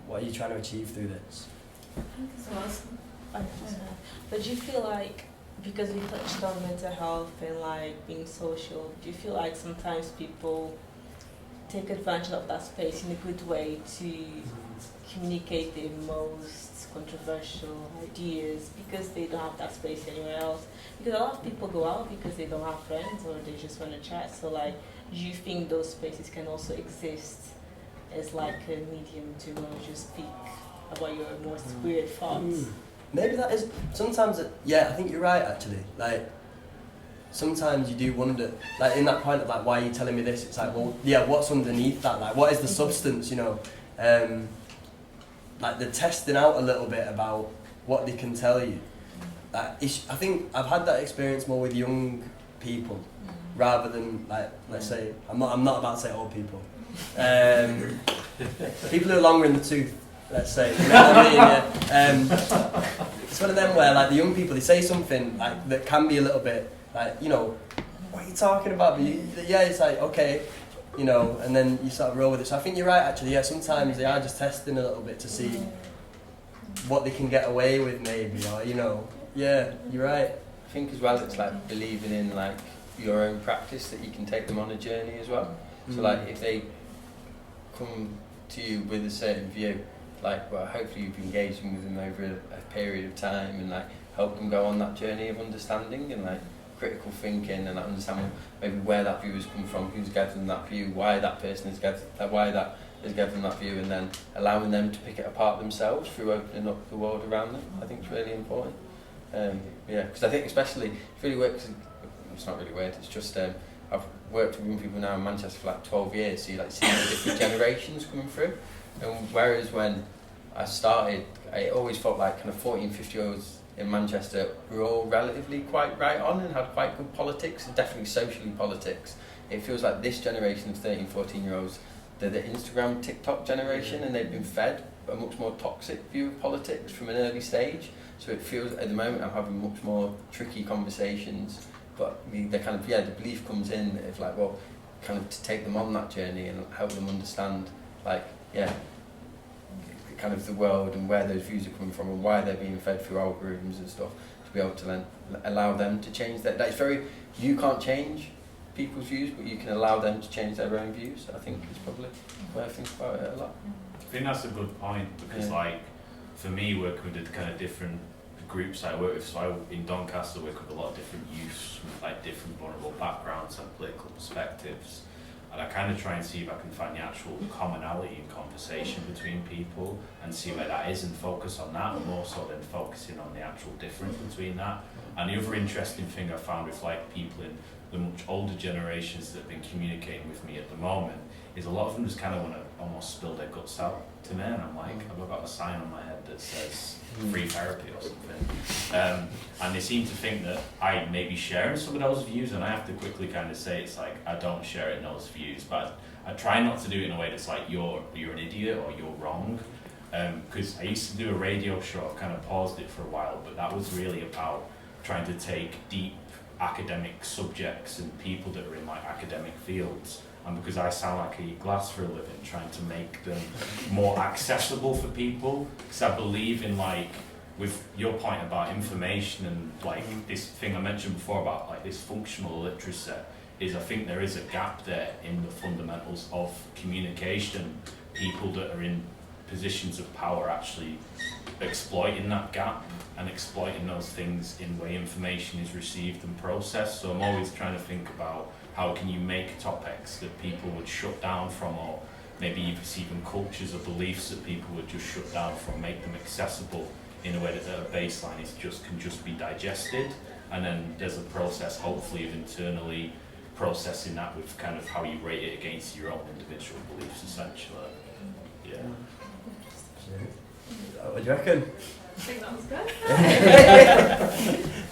What are you trying to achieve through this? I think as well, but do you feel like, because we touched on mental health and like being social, do you feel like sometimes people take advantage of that space in a good way to communicate their most controversial ideas because they don't have that space anywhere else? Because a lot of people go out because they don't have friends or they just want to chat. So like, do you think those spaces can also exist as like a medium to just speak about your most weird thoughts? Maybe that is, sometimes, I think you're right actually. Like, sometimes you do wonder, like in that point of like, why are you telling me this? It's like, well, yeah, what's underneath that? Like, what is the substance, you know? Like they're testing out a little bit about what they can tell you. Like, I think I've had that experience more with young people rather than like, let's say, I'm not about to say old people. People who are longer in the tooth, let's say. You know what I mean? Yeah. It's one of them where like the young people, they say something like that can be a little bit like, you know, what are you talking about? But it's like, okay, you know, and then you sort of roll with it. So I think you're right actually, yeah, sometimes they are just testing a little bit to see what they can get away with maybe, or, you know, yeah, you're right. I think as well it's like believing in like your own practice, that you can take them on a journey as well. So like if they come to you with a certain view, like, well, hopefully you've engaged with them over a period of time and like help them go on that journey of understanding and like critical thinking and understanding maybe where that view has come from, who's gathered them that view, why that person has gathered them that view, and then allowing them to pick it apart themselves through opening up the world around them. I think it's really important. Because I think especially it really works. It's not really weird. It's just I've worked with young people now in Manchester for like 12 years, so you like see the different generations coming through. And whereas when I started, I always felt like kind of 14, 50-year-olds in Manchester were all relatively quite right on and had quite good politics, and definitely socially politics. It feels like this generation of 13, 14-year-olds, they're the Instagram, TikTok generation, and they've been fed a much more toxic view of politics from an early stage. So it feels, at the moment, I'm having much more tricky conversations, but the kind of, the belief comes in of like, well, kind of to take them on that journey and help them understand, like, kind of the world and where those views are coming from and why they're being fed through algorithms and stuff, to be able to then allow them to change that. That's very, you can't change people's views, but you can allow them to change their own views. I think it's probably where I think about it a lot. I think that's a good point, because like, for me, working with the kind of different groups I work with, so in Doncaster I work with a lot of different youths with like different vulnerable backgrounds and political perspectives, and I kind of try and see if I can find the actual commonality in conversation between people and see where that is and focus on that, and more so than focusing on the actual difference between that. And the other interesting thing I found with like people in the much older generations that have been communicating with me at the moment is a lot of them just kind of want to almost spill their guts out to me, and I'm like, have I got a sign on my head that says free therapy or something? And they seem to think that I may be sharing some of those views, and I have to quickly kind of say it's like, I don't share in those views, but I try not to do it in a way that's like, you're an idiot or you're wrong. Because I used to do a radio show, I've kind of paused it for a while, but that was really about trying to take deep academic subjects and people that are in like academic fields, and because I sound like I eat glass for a living, trying to make them more accessible for people, because I believe in like with your point about information and like this thing I mentioned before about like this functional literacy, is I think there is a gap there in the fundamentals of communication. People that are in positions of power actually exploiting that gap and exploiting those things in the way information is received and processed. So I'm always trying to think about how can you make topics that people would shut down from, or maybe even cultures or beliefs that people would just shut down from, make them accessible in a way that their baseline is can just be digested, and then there's a process hopefully of internally processing that with kind of how you rate it against your own individual beliefs essentially. Yeah. What do you reckon? I think that was good.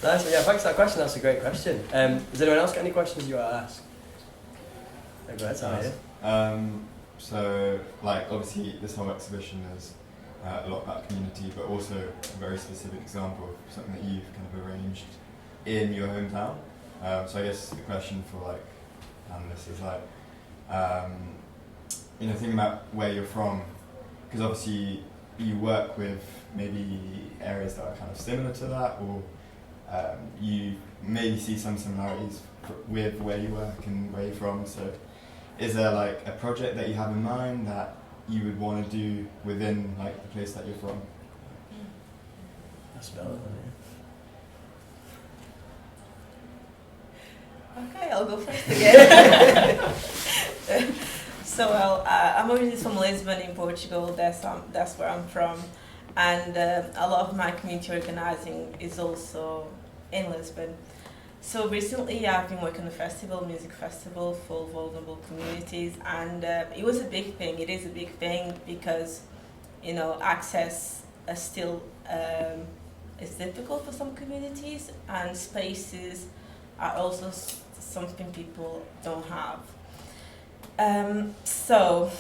Nice one. Yeah, thanks for that question. That's a great question. Has anyone else got any questions you want to ask? Yeah, go ahead, Sam. So, like, obviously, this whole exhibition is a lot about community, but also a very specific example of something that you've kind of arranged in your hometown. So I guess the question for like analysts is like, thinking about where you're from, because obviously you work with maybe areas that are kind of similar to that, or you maybe see some similarities with where you work and where you're from. So is there like a project that you have in mind that you would want to do within like the place that you're from? That's valid, Okay, I'll go first again. So, I'm originally from Lisbon in Portugal. That's where I'm from, and a lot of my community organizing is also in Lisbon. So recently, I've been working on a music festival for vulnerable communities, and it was a big thing. It is a big thing because, access is still is difficult for some communities, and spaces are also something people don't have. So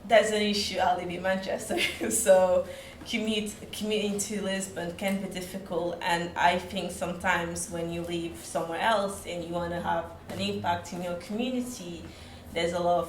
there's an issue. I live in Manchester, so commuting to Lisbon can be difficult, and I think sometimes when you live somewhere else and you want to have an impact in your community, there's a lot of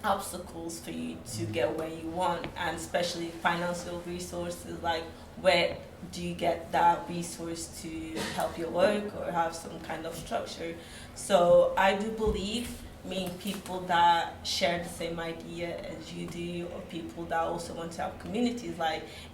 obstacles for you to get where you want, and especially financial resources, like where do you get that resource to help your work or have some kind of structure. So I do believe meeting people that share the same idea as you do, or people that also want to help communities,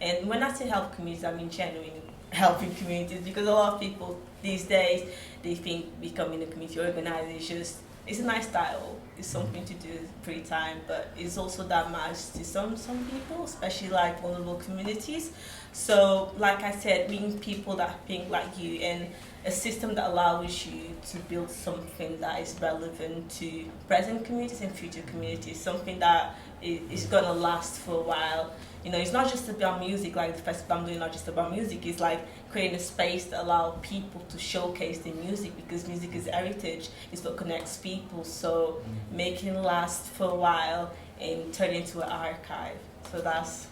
and when I say help communities, I mean genuine helping communities, because a lot of people these days, they think becoming a community organizer it's a nice title, it's something to do free time, but it's also that matters to some people, especially like vulnerable communities. So like I said, meeting people that think like you, and a system that allows you to build something that is relevant to present communities and future communities, something that is going to last for a while. It's not just about music, like the festival I'm doing, not just about music. It's like creating a space that allows people to showcase their music, because music is heritage, it's what connects people. So making it last for a while and turn it into an archive. So that's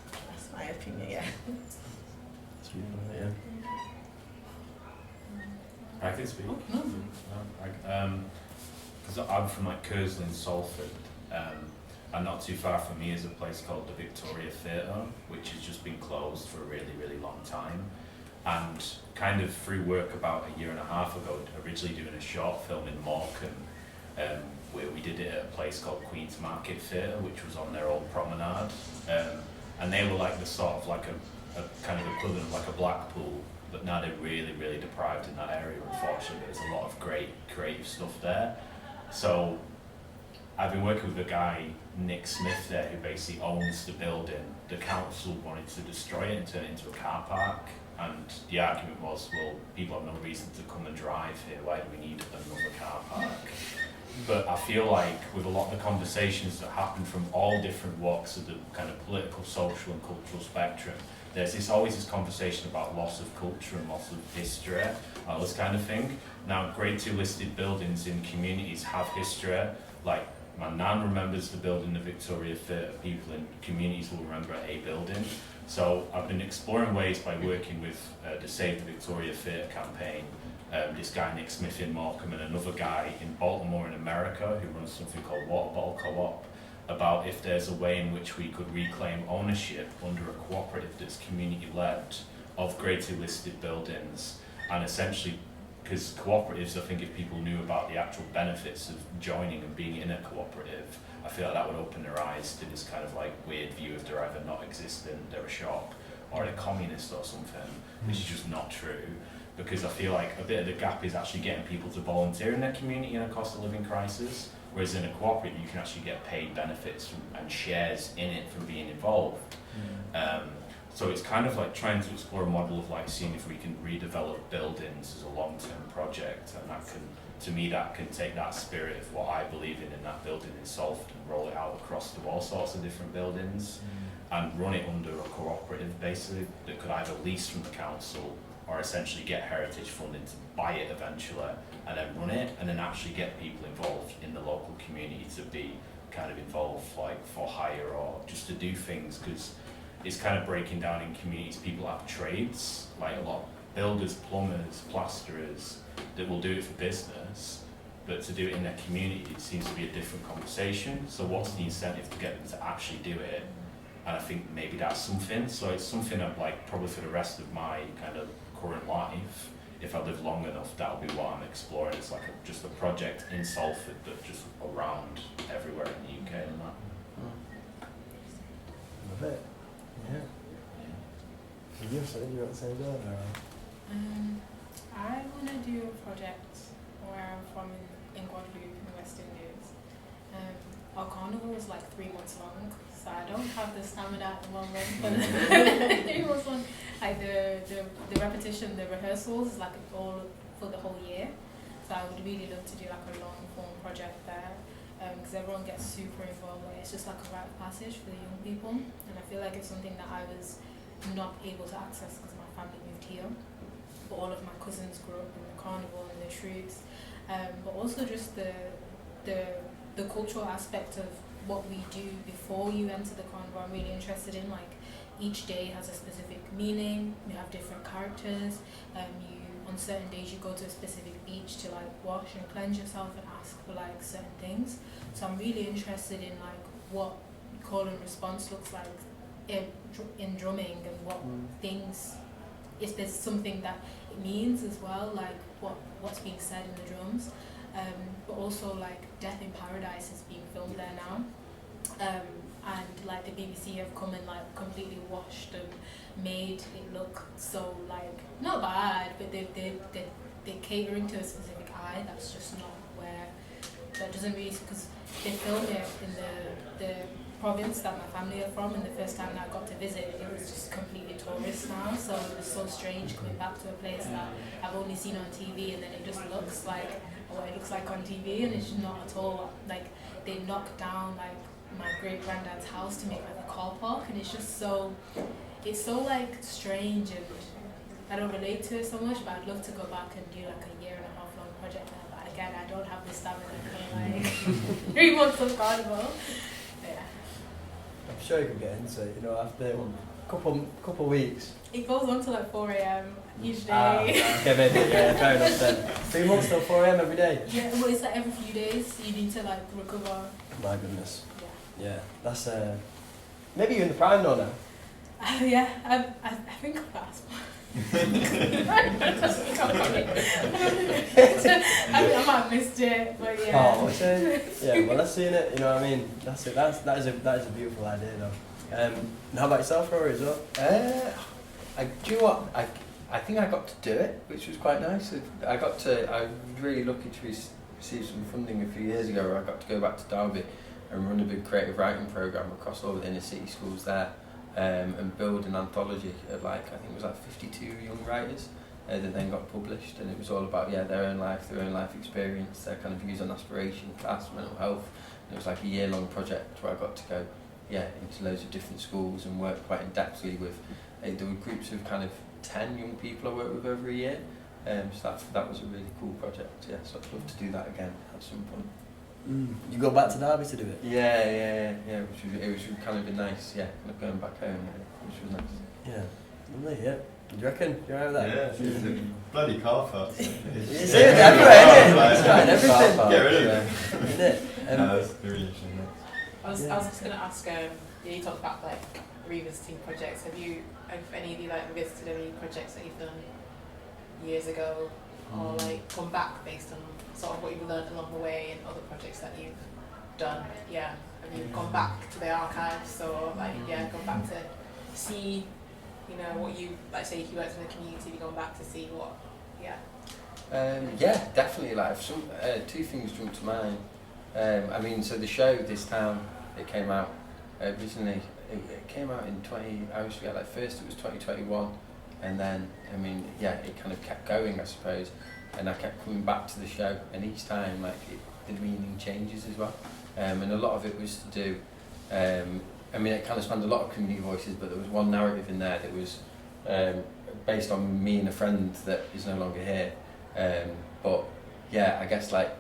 my opinion, yeah. That's beautiful, yeah. I can speak. Because I'm from like Kersal in Salford, and not too far from me is a place called the Victoria Theatre, which has just been closed for a really, really long time. And kind of through work about a year and a half ago, originally doing a short film in Morecambe, where we did it at a place called Queen's Market Theatre, which was on their old promenade. And they were like the sort of like a kind of equivalent of like a Blackpool, but now they're really, really deprived in that area, unfortunately. There's a lot of great creative stuff there. So I've been working with a guy, Nick Smith, there, who basically owns the building. The council wanted to destroy it and turn it into a car park, and the argument was, well, people have no reason to come and drive here, why do we need another car park? But I feel like with a lot of the conversations that happen from all different walks of the kind of political, social and cultural spectrum, there's always this conversation about loss of culture and loss of history, this kind of thing. Now, Grade 2 listed buildings in communities have history. Like, my nan remembers the building, the Victoria Theatre. People in communities will remember a building. So I've been exploring ways by working with the Save the Victoria Theatre campaign, this guy Nick Smith in Morecambe, and another guy in Baltimore in America who runs something called Water Bottle Co-op, about if there's a way in which we could reclaim ownership under a cooperative that's community-led of Grade 2 listed buildings, and essentially, because cooperatives, I think if people knew about the actual benefits of joining and being in a cooperative, I feel like that would open their eyes to this kind of like weird view of they're either not existent, they're a shop, or they're communist or something, which is just not true. Because I feel like a bit of the gap is actually getting people to volunteer in their community in a cost of living crisis, whereas in a cooperative you can actually get paid benefits and shares in it from being involved. So it's kind of like trying to explore a model of like seeing if we can redevelop buildings as a long-term project, and that can, to me, that can take that spirit of what I believe in that building in Salford and roll it out across to all sorts of different buildings and run it under a cooperative basically that could either lease from the council or essentially get heritage funding to buy it eventually and then run it, and then actually get people involved in the local community to be kind of involved like for hire or just to do things, because it's kind of breaking down in communities. People have trades, like a lot of builders, plumbers, plasterers, that will do it for business, but to do it in their community, it seems to be a different conversation. So what's the incentive to get them to actually do it? And I think maybe that's something. So it's something I'm like, probably for the rest of my kind of current life, if I live long enough, that'll be what I'm exploring. It's like just a project in Salford, but just around everywhere in the UK and that. Love it. Yeah. Did you have something you want to say there? I want to do a project where I'm from in Guadeloupe in the West Indies. Our carnival is like 3 months long, so I don't have the stamina at the moment. But 3 months long, like the repetition, the rehearsals is like all for the whole year. So I would really love to do like a long form project there, because everyone gets super involved. Like, it's just like a rite of passage for the young people, and I feel like it's something that I was not able to access because my family moved here. But all of my cousins grew up in the carnival and the troops, but also just the cultural aspect of what we do before you enter the carnival. I'm really interested in, like, each day has a specific meaning. We have different characters. On certain days you go to a specific beach to like wash and cleanse yourself and ask for like certain things. So I'm really interested in like what call and response looks like in drumming, and what things, if there's something that it means as well, like what's being said in the drums. But also like Death in Paradise is being filmed there now. And like the BBC have come and like completely washed and made it look so like not bad, but they're catering to a specific eye that's just not where, that doesn't really, because they filmed it in the province that my family are from, and the first time that I got to visit it was just completely tourist now, so it was so strange coming back to a place that I've only seen on TV, and then it just looks like what it looks like on TV, and it's not at all. Like they knocked down like my great granddad's house to make like a car park, and it's just so, it's so like strange, and I don't relate to it so much, but I'd love to go back and do like a 1.5 year long project there, but again I don't have the stamina for like 3 months of carnival. Yeah. I'm sure you could get into it, you know, after a couple weeks. It goes on till like 4 a.m. each day. Okay, maybe, yeah, fair enough then. 3 months till 4 a.m. every day? Yeah, well it's like every few days you need to like recover. My goodness. Yeah. Yeah, that's maybe you're in the prime though now. Yeah, I think I've asked. I might have missed it, but yeah. Oh, what's it? Yeah, well, let's see it. You know what I mean? That's it. That is a beautiful idea, though. And how about yourself, Rory, as well? Do you know what? I think I got to do it, which was quite nice. I was really lucky to receive some funding a few years ago, where I got to go back to Derby and run a big creative writing programme across all the inner city schools there, and build an anthology of like, I think it was like 52 young writers that then got published, and it was all about their own life experience, their kind of views on aspiration, class, mental health. And it was like a year-long project where I got to go into loads of different schools and work quite in-depthly with, there were groups of kind of 10 young people I worked with over a year, so that was a really cool project, so I'd love to do that again at some point. You go back to Derby to do it? Yeah, it was kind of a nice, kind of going back home, which was nice. Yeah, lovely, yeah. Do you reckon? You alright with that? Yeah, it's a bloody car park. You see it everywhere, isn't it? It's right, everything. Get rid of it. Isn't it? No, that's really interesting. I was just going to ask, you talked about like revisiting projects. Have any of you like revisited any projects that you've done years ago, or like come back based on sort of what you've learned along the way and other projects that you've done? Yeah. Have you gone back to the archives, or like gone back to see, you know, what you, like say if you worked in the community, have you gone back to see what, yeah, definitely. Like two things jump to mind. I mean, so the show This Town, it came out originally. It came out in I always forget. Like first it was 2021, and then I mean, it kind of kept going, I suppose. And I kept coming back to the show, and each time like the meaning changes as well. And a lot of it was to do. I mean, it kind of spanned a lot of community voices, but there was one narrative in there that was based on me and a friend that is no longer here. But yeah, I guess like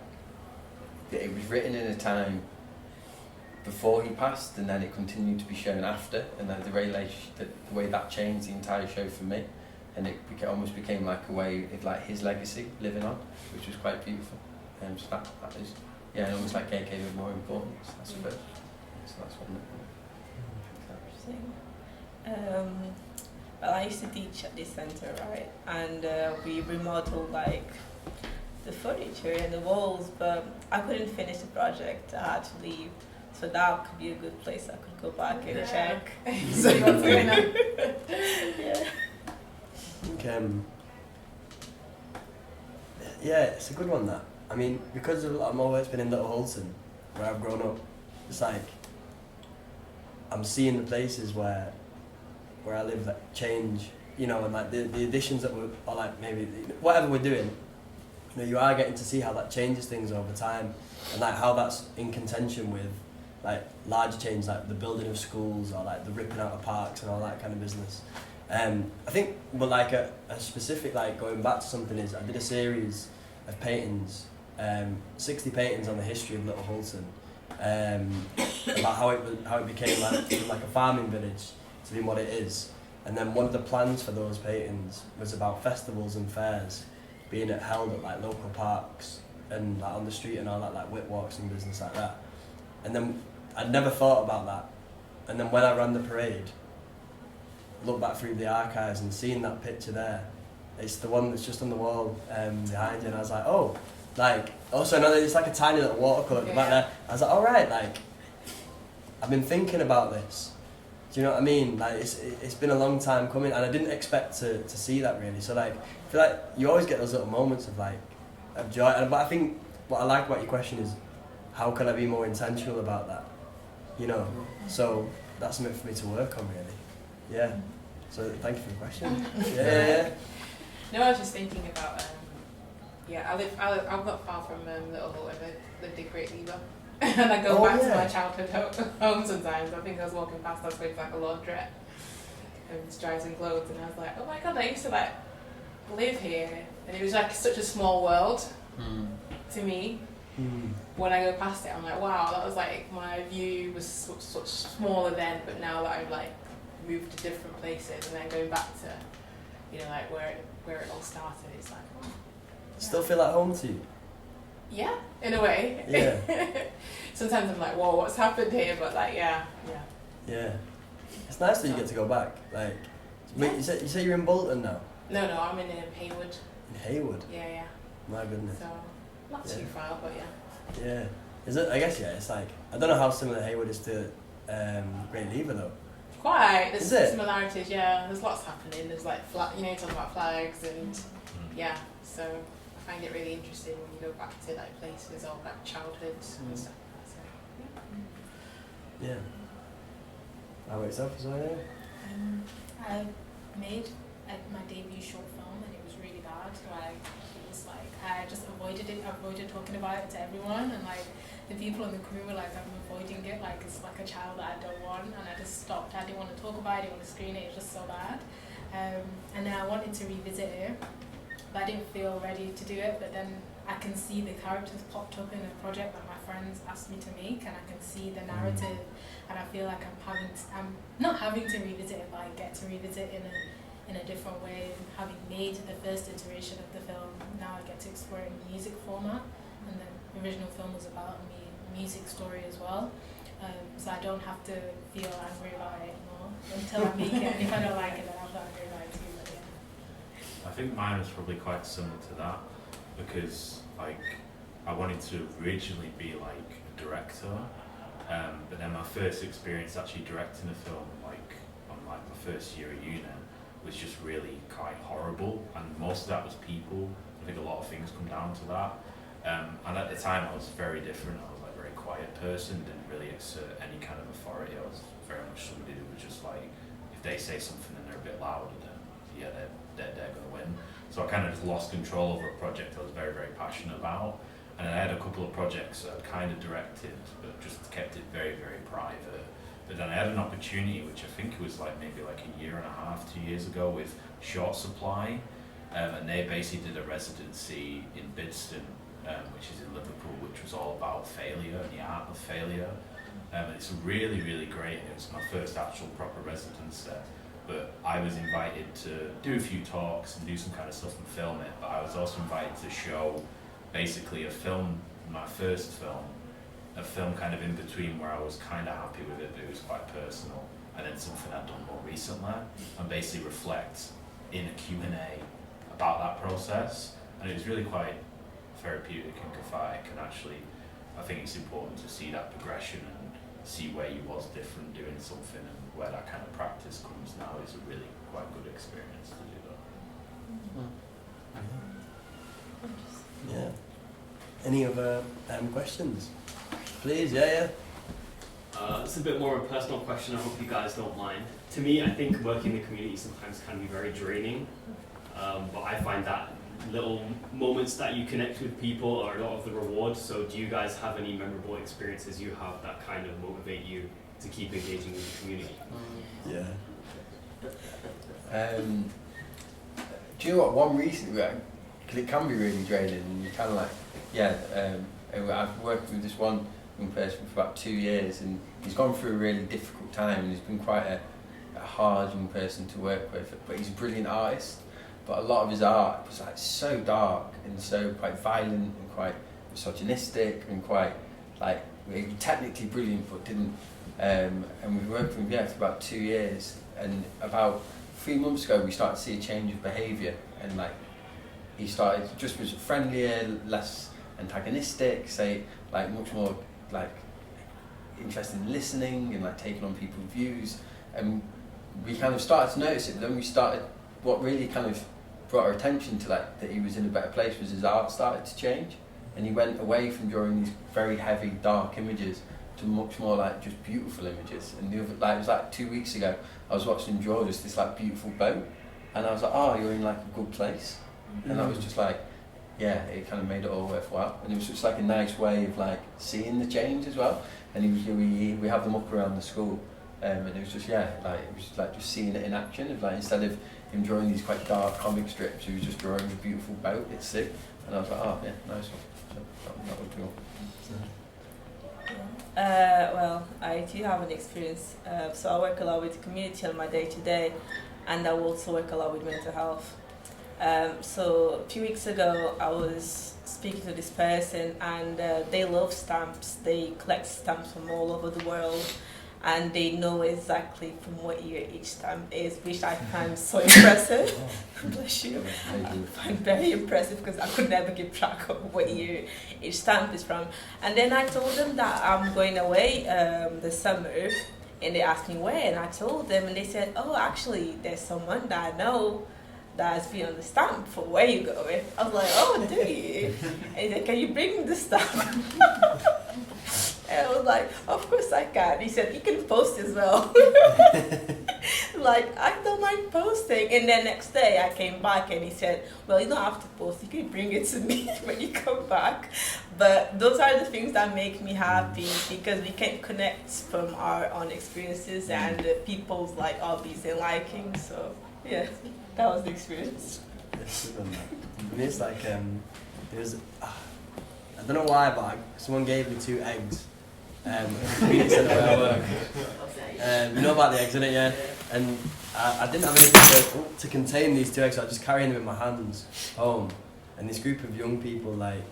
it was written in a time before he passed, and then it continued to be shown after, and then the way that changed the entire show for me, and it almost became like a way of like his legacy living on, which was quite beautiful. So that is almost like gave it more importance. That's a bit. So that's one. Well, I used to teach at this centre, right? And we remodeled like the furniture and the walls, but I couldn't finish the project. I had to leave. So that could be a good place I could go back and check. See what's going on. Yeah, it's a good one that. I mean, because I've always been in Little Holton, where I've grown up, it's like I'm seeing the places where I live that change, you know, and like the additions that are like maybe whatever we're doing, you know, you are getting to see how that changes things over time, and like how that's in contention with like larger change, like the building of schools or like the ripping out of parks and all that kind of business. I think, but like a specific, like going back to something is I did a series of paintings, 60 paintings on the history of Little Holton, about how it became like from like a farming village to being what it is. And then one of the plans for those paintings was about festivals and fairs being held at like local parks and like on the street and all that, like wit walks and business like that. And then I'd never thought about that. And then when I ran the parade, looked back through the archives and seeing that picture there, it's the one that's just on the wall behind you, and I was like, oh, like, also another, it's like a tiny little watercolour at the back there. I was like, all right, like, I've been thinking about this. Do you know what I mean? Like, it's been a long time coming, and I didn't expect to see that really. So like, I feel like you always get those little moments of like, of joy. But I think what I like about your question is, how can I be more intentional about that? You know? So that's something for me to work on really. Yeah. So thank you for the question. Yeah. No, I was just thinking about, I'm not far from Little Holton. I lived in Great Lever. And I go back to my childhood home sometimes. I think I was walking past, I was going to like a laundrette and just dry some clothes, and I was like, oh my god, I used to like live here. And it was like such a small world to me. When I go past it, I'm like, wow, that was like, my view was such smaller then, but now that I've like moved to different places and then going back to, you know, like where it all started, it's like, oh. Still feel at home to you? Yeah, in a way. Yeah. Sometimes I'm like, whoa, what's happened here? But like, yeah. Yeah. It's nice that you get to go back. Like, wait, you say you're in Bolton now? No, I'm in Haywood. In Haywood? Yeah. My goodness. So, not too far, but yeah. Yeah. Is it? I guess it's like, I don't know how similar Haywood is to Great Lever though. Quite. There's similarities. Yeah. There's lots happening. There's like talking about flags and yeah. So I find it really interesting when you go back to like places or like childhoods and stuff like that. So yeah. How about yourself as well? I made my debut short film and it was really bad. Like it was like I just avoided talking about it to everyone, and like the people in the crew were like, I'm avoiding it, like it's like a child that I don't want, and I just stopped. I didn't want to talk about it, I didn't want to screen it, it was just so bad. And then I wanted to revisit it, but I didn't feel ready to do it. But then I can see the characters popped up in a project that my friends asked me to make, and I can see the narrative, and I feel like I'm not having to revisit it, but I get to revisit it in a different way. And having made the first iteration of the film, now I get to explore it in music format, and the original film was about a music story as well. so I don't have to feel angry about it more until I make it. If I don't like it, then I'll feel angry about it too. But yeah. I think mine was probably quite similar to that because like I wanted to originally be like a director, but then my first experience actually directing a film, like on like my first year at uni, was just really quite horrible, and most of that was people. I think a lot of things come down to that. And at the time I was very different. I was like a very quiet person, didn't really exert any kind of authority. I was very much somebody who was just like, if they say something and they're a bit louder, then yeah, they're going to win. So I kind of just lost control over a project I was very, very passionate about. And I had a couple of projects that I'd kind of directed, but just kept it very, very private. But then I had an opportunity, which I think it was like maybe like a year and a half, 2 years ago, with Short Supply. And they basically did a residency in Bidston, which is in Liverpool, which was all about failure and the art of failure. It's really, really great. It was my first actual proper residence there. But I was invited to do a few talks and do some kind of stuff and film it. But I was also invited to show basically a film, my first film, a film kind of in between where I was kind of happy with it, but it was quite personal. And then something I'd done more recently, and basically reflect in a Q&A about that process. And it was really quite therapeutic and cathartic, and actually I think it's important to see that progression and see where you was different doing something, and where that kind of practice comes now is a really quite good experience to do that. Yeah. Any other questions? Please, yeah. It's a bit more of a personal question. I hope you guys don't mind. To me, I think working in the community sometimes can be very draining, but I find that little moments that you connect with people are a lot of the reward. So do you guys have any memorable experiences you have that kind of motivate you to keep engaging with the community? Yeah. Do you know what, one reason, because it can be really draining, and you kind of like, I've worked with this one young person for about 2 years, and he's gone through a really difficult time, and he's been quite a hard young person to work with, but he's a brilliant artist. But a lot of his art was like so dark and so quite violent and quite misogynistic and quite like technically brilliant, but didn't. And we worked with him for about 2 years, and about 3 months ago we started to see a change of behaviour, and like he started just was friendlier, less antagonistic, say like much more like interested in listening and like taking on people's views, and we kind of started to notice it. But then we started, what really kind of brought our attention to like that he was in a better place was his art started to change, and he went away from drawing these very heavy dark images to much more like just beautiful images. And the other, like it was like 2 weeks ago I was watching him draw just this like beautiful boat, and I was like, oh, you're in like a good place. And I was just like, yeah, it kind of made it all worthwhile, and it was just like a nice way of like seeing the change as well. And we have them up around the school, and it was just like it was just like just seeing it in action. Of like instead of him drawing these quite dark comic strips, he was just drawing a beautiful boat. It's sick, and I was like, oh yeah, nice one. So that would be all. Well, I do have an experience. So I work a lot with the community on my day-to-day, and I also work a lot with mental health. So a few weeks ago I was speaking to this person, and they love stamps. They collect stamps from all over the world, and they know exactly from what year each stamp is, which I find so impressive. Bless you. I find very impressive, because I could never keep track of what year each stamp is from. And then I told them that I'm going away this summer, and they asked me where, and I told them, and they said, oh, actually there's someone that I know that has been on the stamp for where you going. I was like, oh, do you? And he said, can you bring me the stamp? And I was like, of course I can. He said, you can post as well. Like, I don't mind posting. And then next day I came back, and he said, well, you don't have to post, you can bring it to me when you come back. But those are the things that make me happy, because we can connect from our own experiences and people's like hobbies and likings. So yeah, that was the experience. I mean, it's like there's I don't know why, but someone gave me 2 eggs. Community centre where I work. You know about the eggs, innit? Yeah. And I didn't have anything to contain these 2 eggs, so I was just carrying them in my hands home. And this group of young people, like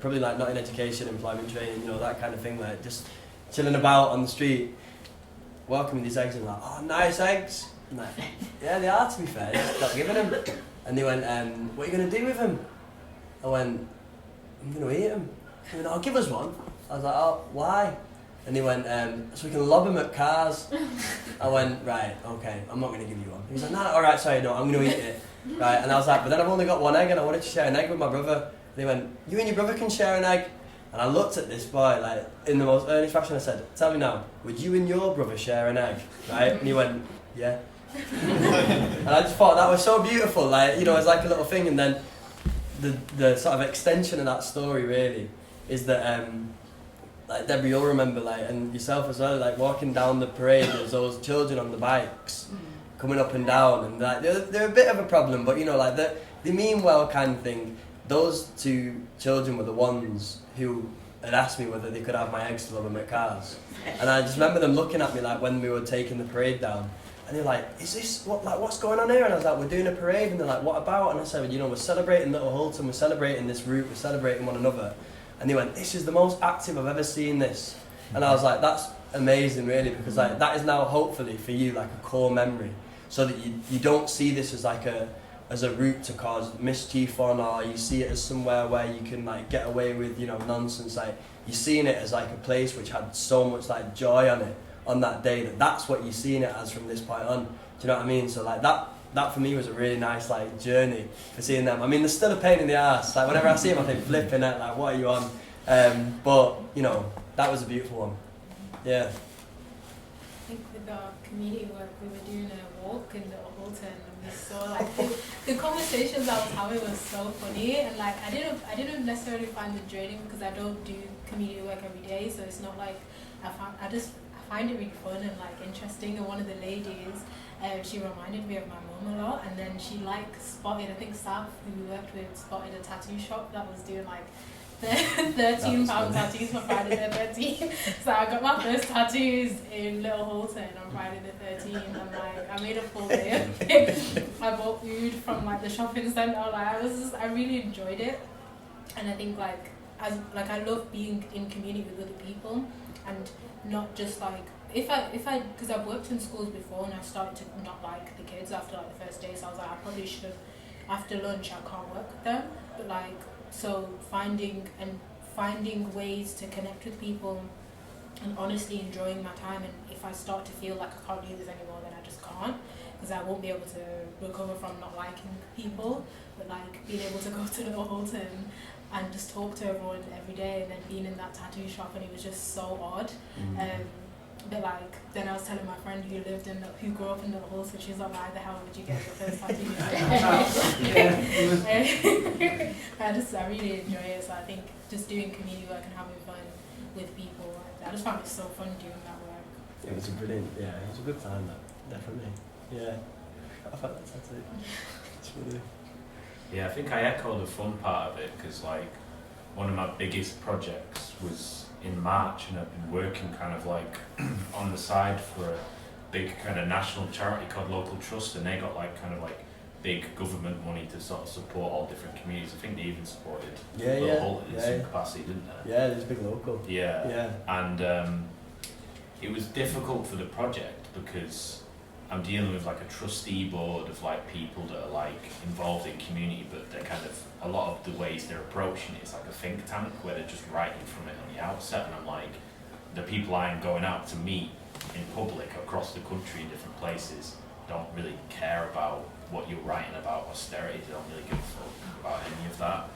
probably like not in education, employment training, you know, that kind of thing, like just chilling about on the street, welcoming these eggs and like, oh, nice eggs. I'm like, yeah, they are, to be fair, just stop giving them. And they went, what are you going to do with them? I went, I'm going to eat them. He went, oh, give us one. I was like, oh, why? And he went, so we can lob them at cars. I went, right, okay, I'm not going to give you one. He was like, no, alright, sorry, no, I'm going to eat it. Right, and I was like, but then I've only got one egg and I wanted to share an egg with my brother. And he went, you and your brother can share an egg. And I looked at this boy, like, in the most earnest fashion, I said, tell me now, would you and your brother share an egg? Right? And he went, yeah. And I just thought that was so beautiful, like, you know, it's like a little thing. And then the sort of extension of that story really is that, like, Deborah, you'll remember, like, and yourself as well, like, walking down the parade, there's those children on the bikes coming up and down, and like, they're a bit of a problem, but, you know, like, they mean well kind of thing. Those two children were the ones who had asked me whether they could have my eggs to love them at cars. And I just remember them looking at me, like, when we were taking the parade down, and they're like, is this, what's going on here? And I was like, we're doing a parade. And they're like, what about? And I said, well, you know, we're celebrating Little Hulton, we're celebrating this route, we're celebrating one another. And they went, this is the most active I've ever seen this. And I was like, that's amazing, really, because, like, that is now hopefully for you like a core memory, so that you don't see this as like a route to cause mischief on, or you see it as somewhere where you can, like, get away with, you know, nonsense. Like, you're seeing it as like a place which had so much, like, joy on it on that day, that's what you're seeing it as from this point on. Do you know what I mean? So, like, that for me was a really nice, like, journey for seeing them. I mean, they're still a pain in the ass. Like, whenever I see them, I think, flipping it, like, what are you on? But, you know, that was a beautiful one. Yeah. I think with our community work, we were doing a walk in Little Hulton, and we saw, like, the conversations I was having was so funny, and, like, I didn't necessarily find it draining because I don't do community work every day, so it's not like I find it really fun and, like, interesting. And one of the ladies, she reminded me of my mum a lot, and then she, like, spotted, I think Sav, who we worked with, spotted a tattoo shop that was doing, like, £13 tattoos for Friday the 13th. So I got my first tattoos in Little Hulton on Friday the 13th, and, like, I made a full day of it. I bought food from, like, the shopping centre. Like, I really enjoyed it, and I think, like, I love being in community with other people, and not just, like, because I've worked in schools before, and I started to not like the kids after, like, the first day, so I was like, I probably should have, after lunch I can't work with them, but, like, so finding ways to connect with people and honestly enjoying my time, and if I start to feel like I can't do this anymore, then I just can't, because I won't be able to recover from not liking people, but, like, being able to go to Little Hulton and just talk to everyone every day, and then being in that tattoo shop, and it was just so odd. But, like, then I was telling my friend who grew up in Little Hulton, she's like, why the hell would you get your first tattoo? I really enjoy it, so I think just doing community work and having fun with people, I just found it so fun doing that work. It was a good time, that, definitely. Yeah, I found that tattoo. It's really... Yeah, I think I echo the fun part of it, because, like, one of my biggest projects was in March, and I've been working kind of, like, on the side for a big kind of national charity called Local Trust, and they got, like, kind of, like, big government money to sort of support all different communities. I think they even supported Little Hulton in some capacity, didn't they? Yeah, there's a big local. Yeah. And it was difficult for the project because I'm dealing with, like, a trustee board of, like, people that are, like, involved in community, but they're kind of, a lot of the ways they're approaching it is like a think tank where they're just writing from it on the outset, and I'm like, the people I'm going out to meet in public across the country in different places don't really care about what you're writing about austerity, they don't really give a fuck about any of that.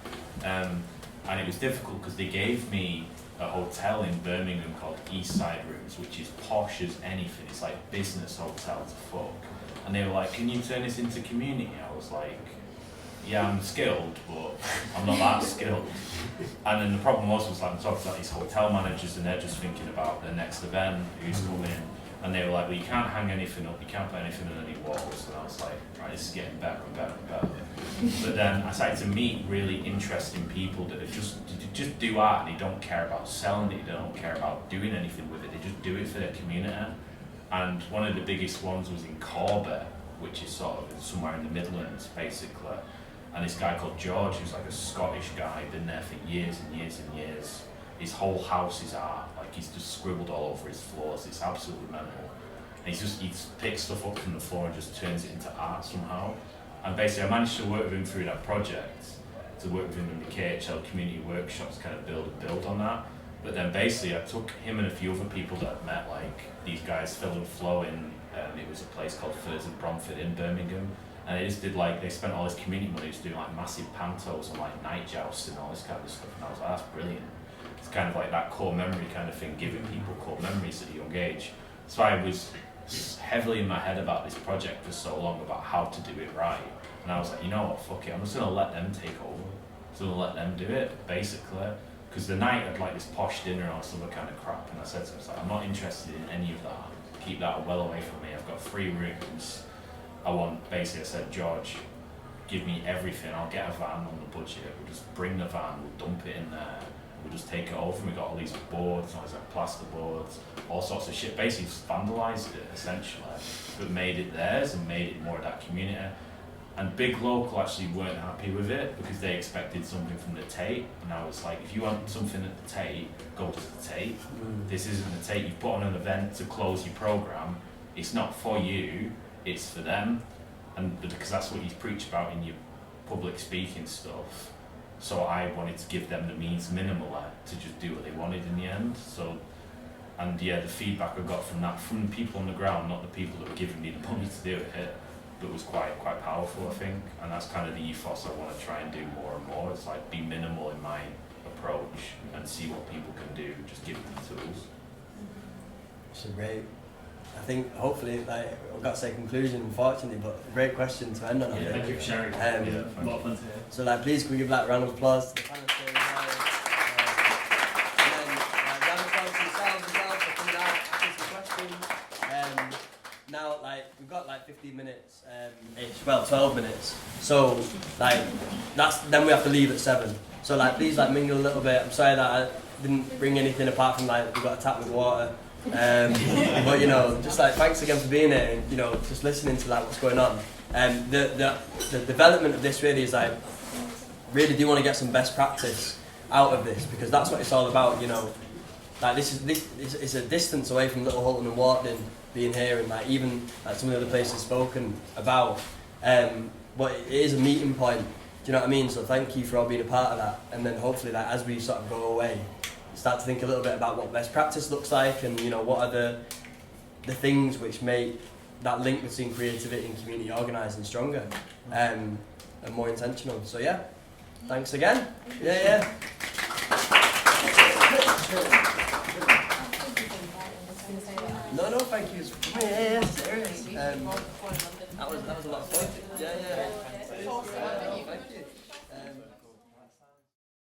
And it was difficult because they gave me a hotel in Birmingham called Eastside Rooms, which is posh as anything. It's like business hotel to fuck. And they were like, can you turn this into community? I was like, yeah, I'm skilled, but I'm not that skilled. And then the problem was like, I'm talking about these hotel managers, and they're just thinking about their next event, who's coming. And they were like, well, you can't hang anything up, you can't put anything on any walls. And I was like, right, this is getting better and better and better. But then I started to meet really interesting people that are just do art, and they don't care about selling it, they don't care about doing anything with it, they just do it for their community. And one of the biggest ones was in Corbett, which is sort of somewhere in the Midlands, basically. And this guy called George, who's like a Scottish guy, been there for years and years and years. His whole house is art, like like he's just scribbled all over his floors. It's absolutely mental. And he picks stuff up from the floor and just turns it into art somehow. And basically I managed to work with him through that project, to work with him in the KHL community workshops, kind of build on that. But then basically I took him and a few other people that I'd met, like these guys, Phil and Flo, in it was a place called Furs and Bromford in Birmingham. And they just did they spent all this community money just doing like massive pantos and like night jousts and all this kind of stuff. And I was like, that's brilliant. It's kind of like that core memory kind of thing, giving people core memories at a young age. So I was heavily in my head about this project for so long, about how to do it right. And I was like, you know what, fuck it, I'm just going to let them take over. I'm just going to let them do it, basically. Because the night had like this posh dinner or some other kind of crap, and I said to him, I'm not interested in any of that. Keep that well away from me. I've got 3 rooms. I said, George, give me everything. I'll get a van on the budget. We'll just bring the van, we'll dump it in there. We'll just take it over, and we got all these boards, all these like plaster boards, all sorts of shit. Basically just vandalised it, essentially, but made it theirs and made it more of that community. And Big Local actually weren't happy with it because they expected something from the Tate. And I was like, if you want something at the Tate, go to the Tate. This isn't the Tate. You've put on an event to close your programme. It's not for you, it's for them. And because that's what you preach about in your public speaking stuff. So I wanted to give them the means minimally to just do what they wanted in the end. So, and yeah, the feedback I got from that, from the people on the ground, not the people that were giving me the money to do it, but was quite powerful, I think. And that's kind of the ethos I want to try and do more and more. It's like be minimal in my approach and see what people can do, just give them the tools. It's a great, I think hopefully, like, I've got to say conclusion unfortunately, but a great question to end on. I think. Thank you for sharing. Yeah, a lot of fun to hear. So like, please can we give that a round of applause to the panel today as well. And then round of applause to yourselves as well for coming out, asking some questions. Now, like, we've got like 15 minutes, ish, well, 12 minutes. So, like, then we have to leave at 7. So, like, please, like, mingle a little bit. I'm sorry that I didn't bring anything apart from, like, we got a tap with water. But, you know, just, like, thanks again for being here and, you know, just listening to, like, what's going on. The development of this really is, like, really do want to get some best practice out of this, because that's what it's all about, you know. Like, this is a distance away from Little Hulton and Warton being here, and like even like some of the other places spoken about, but it is a meeting point. Do you know what I mean? So thank you for all being a part of that, and then hopefully, like, as we sort of go away, start to think a little bit about what best practice looks like, and you know, what are the things which make that link between creativity and community organising stronger, and more intentional. So yeah, thanks again. Yeah.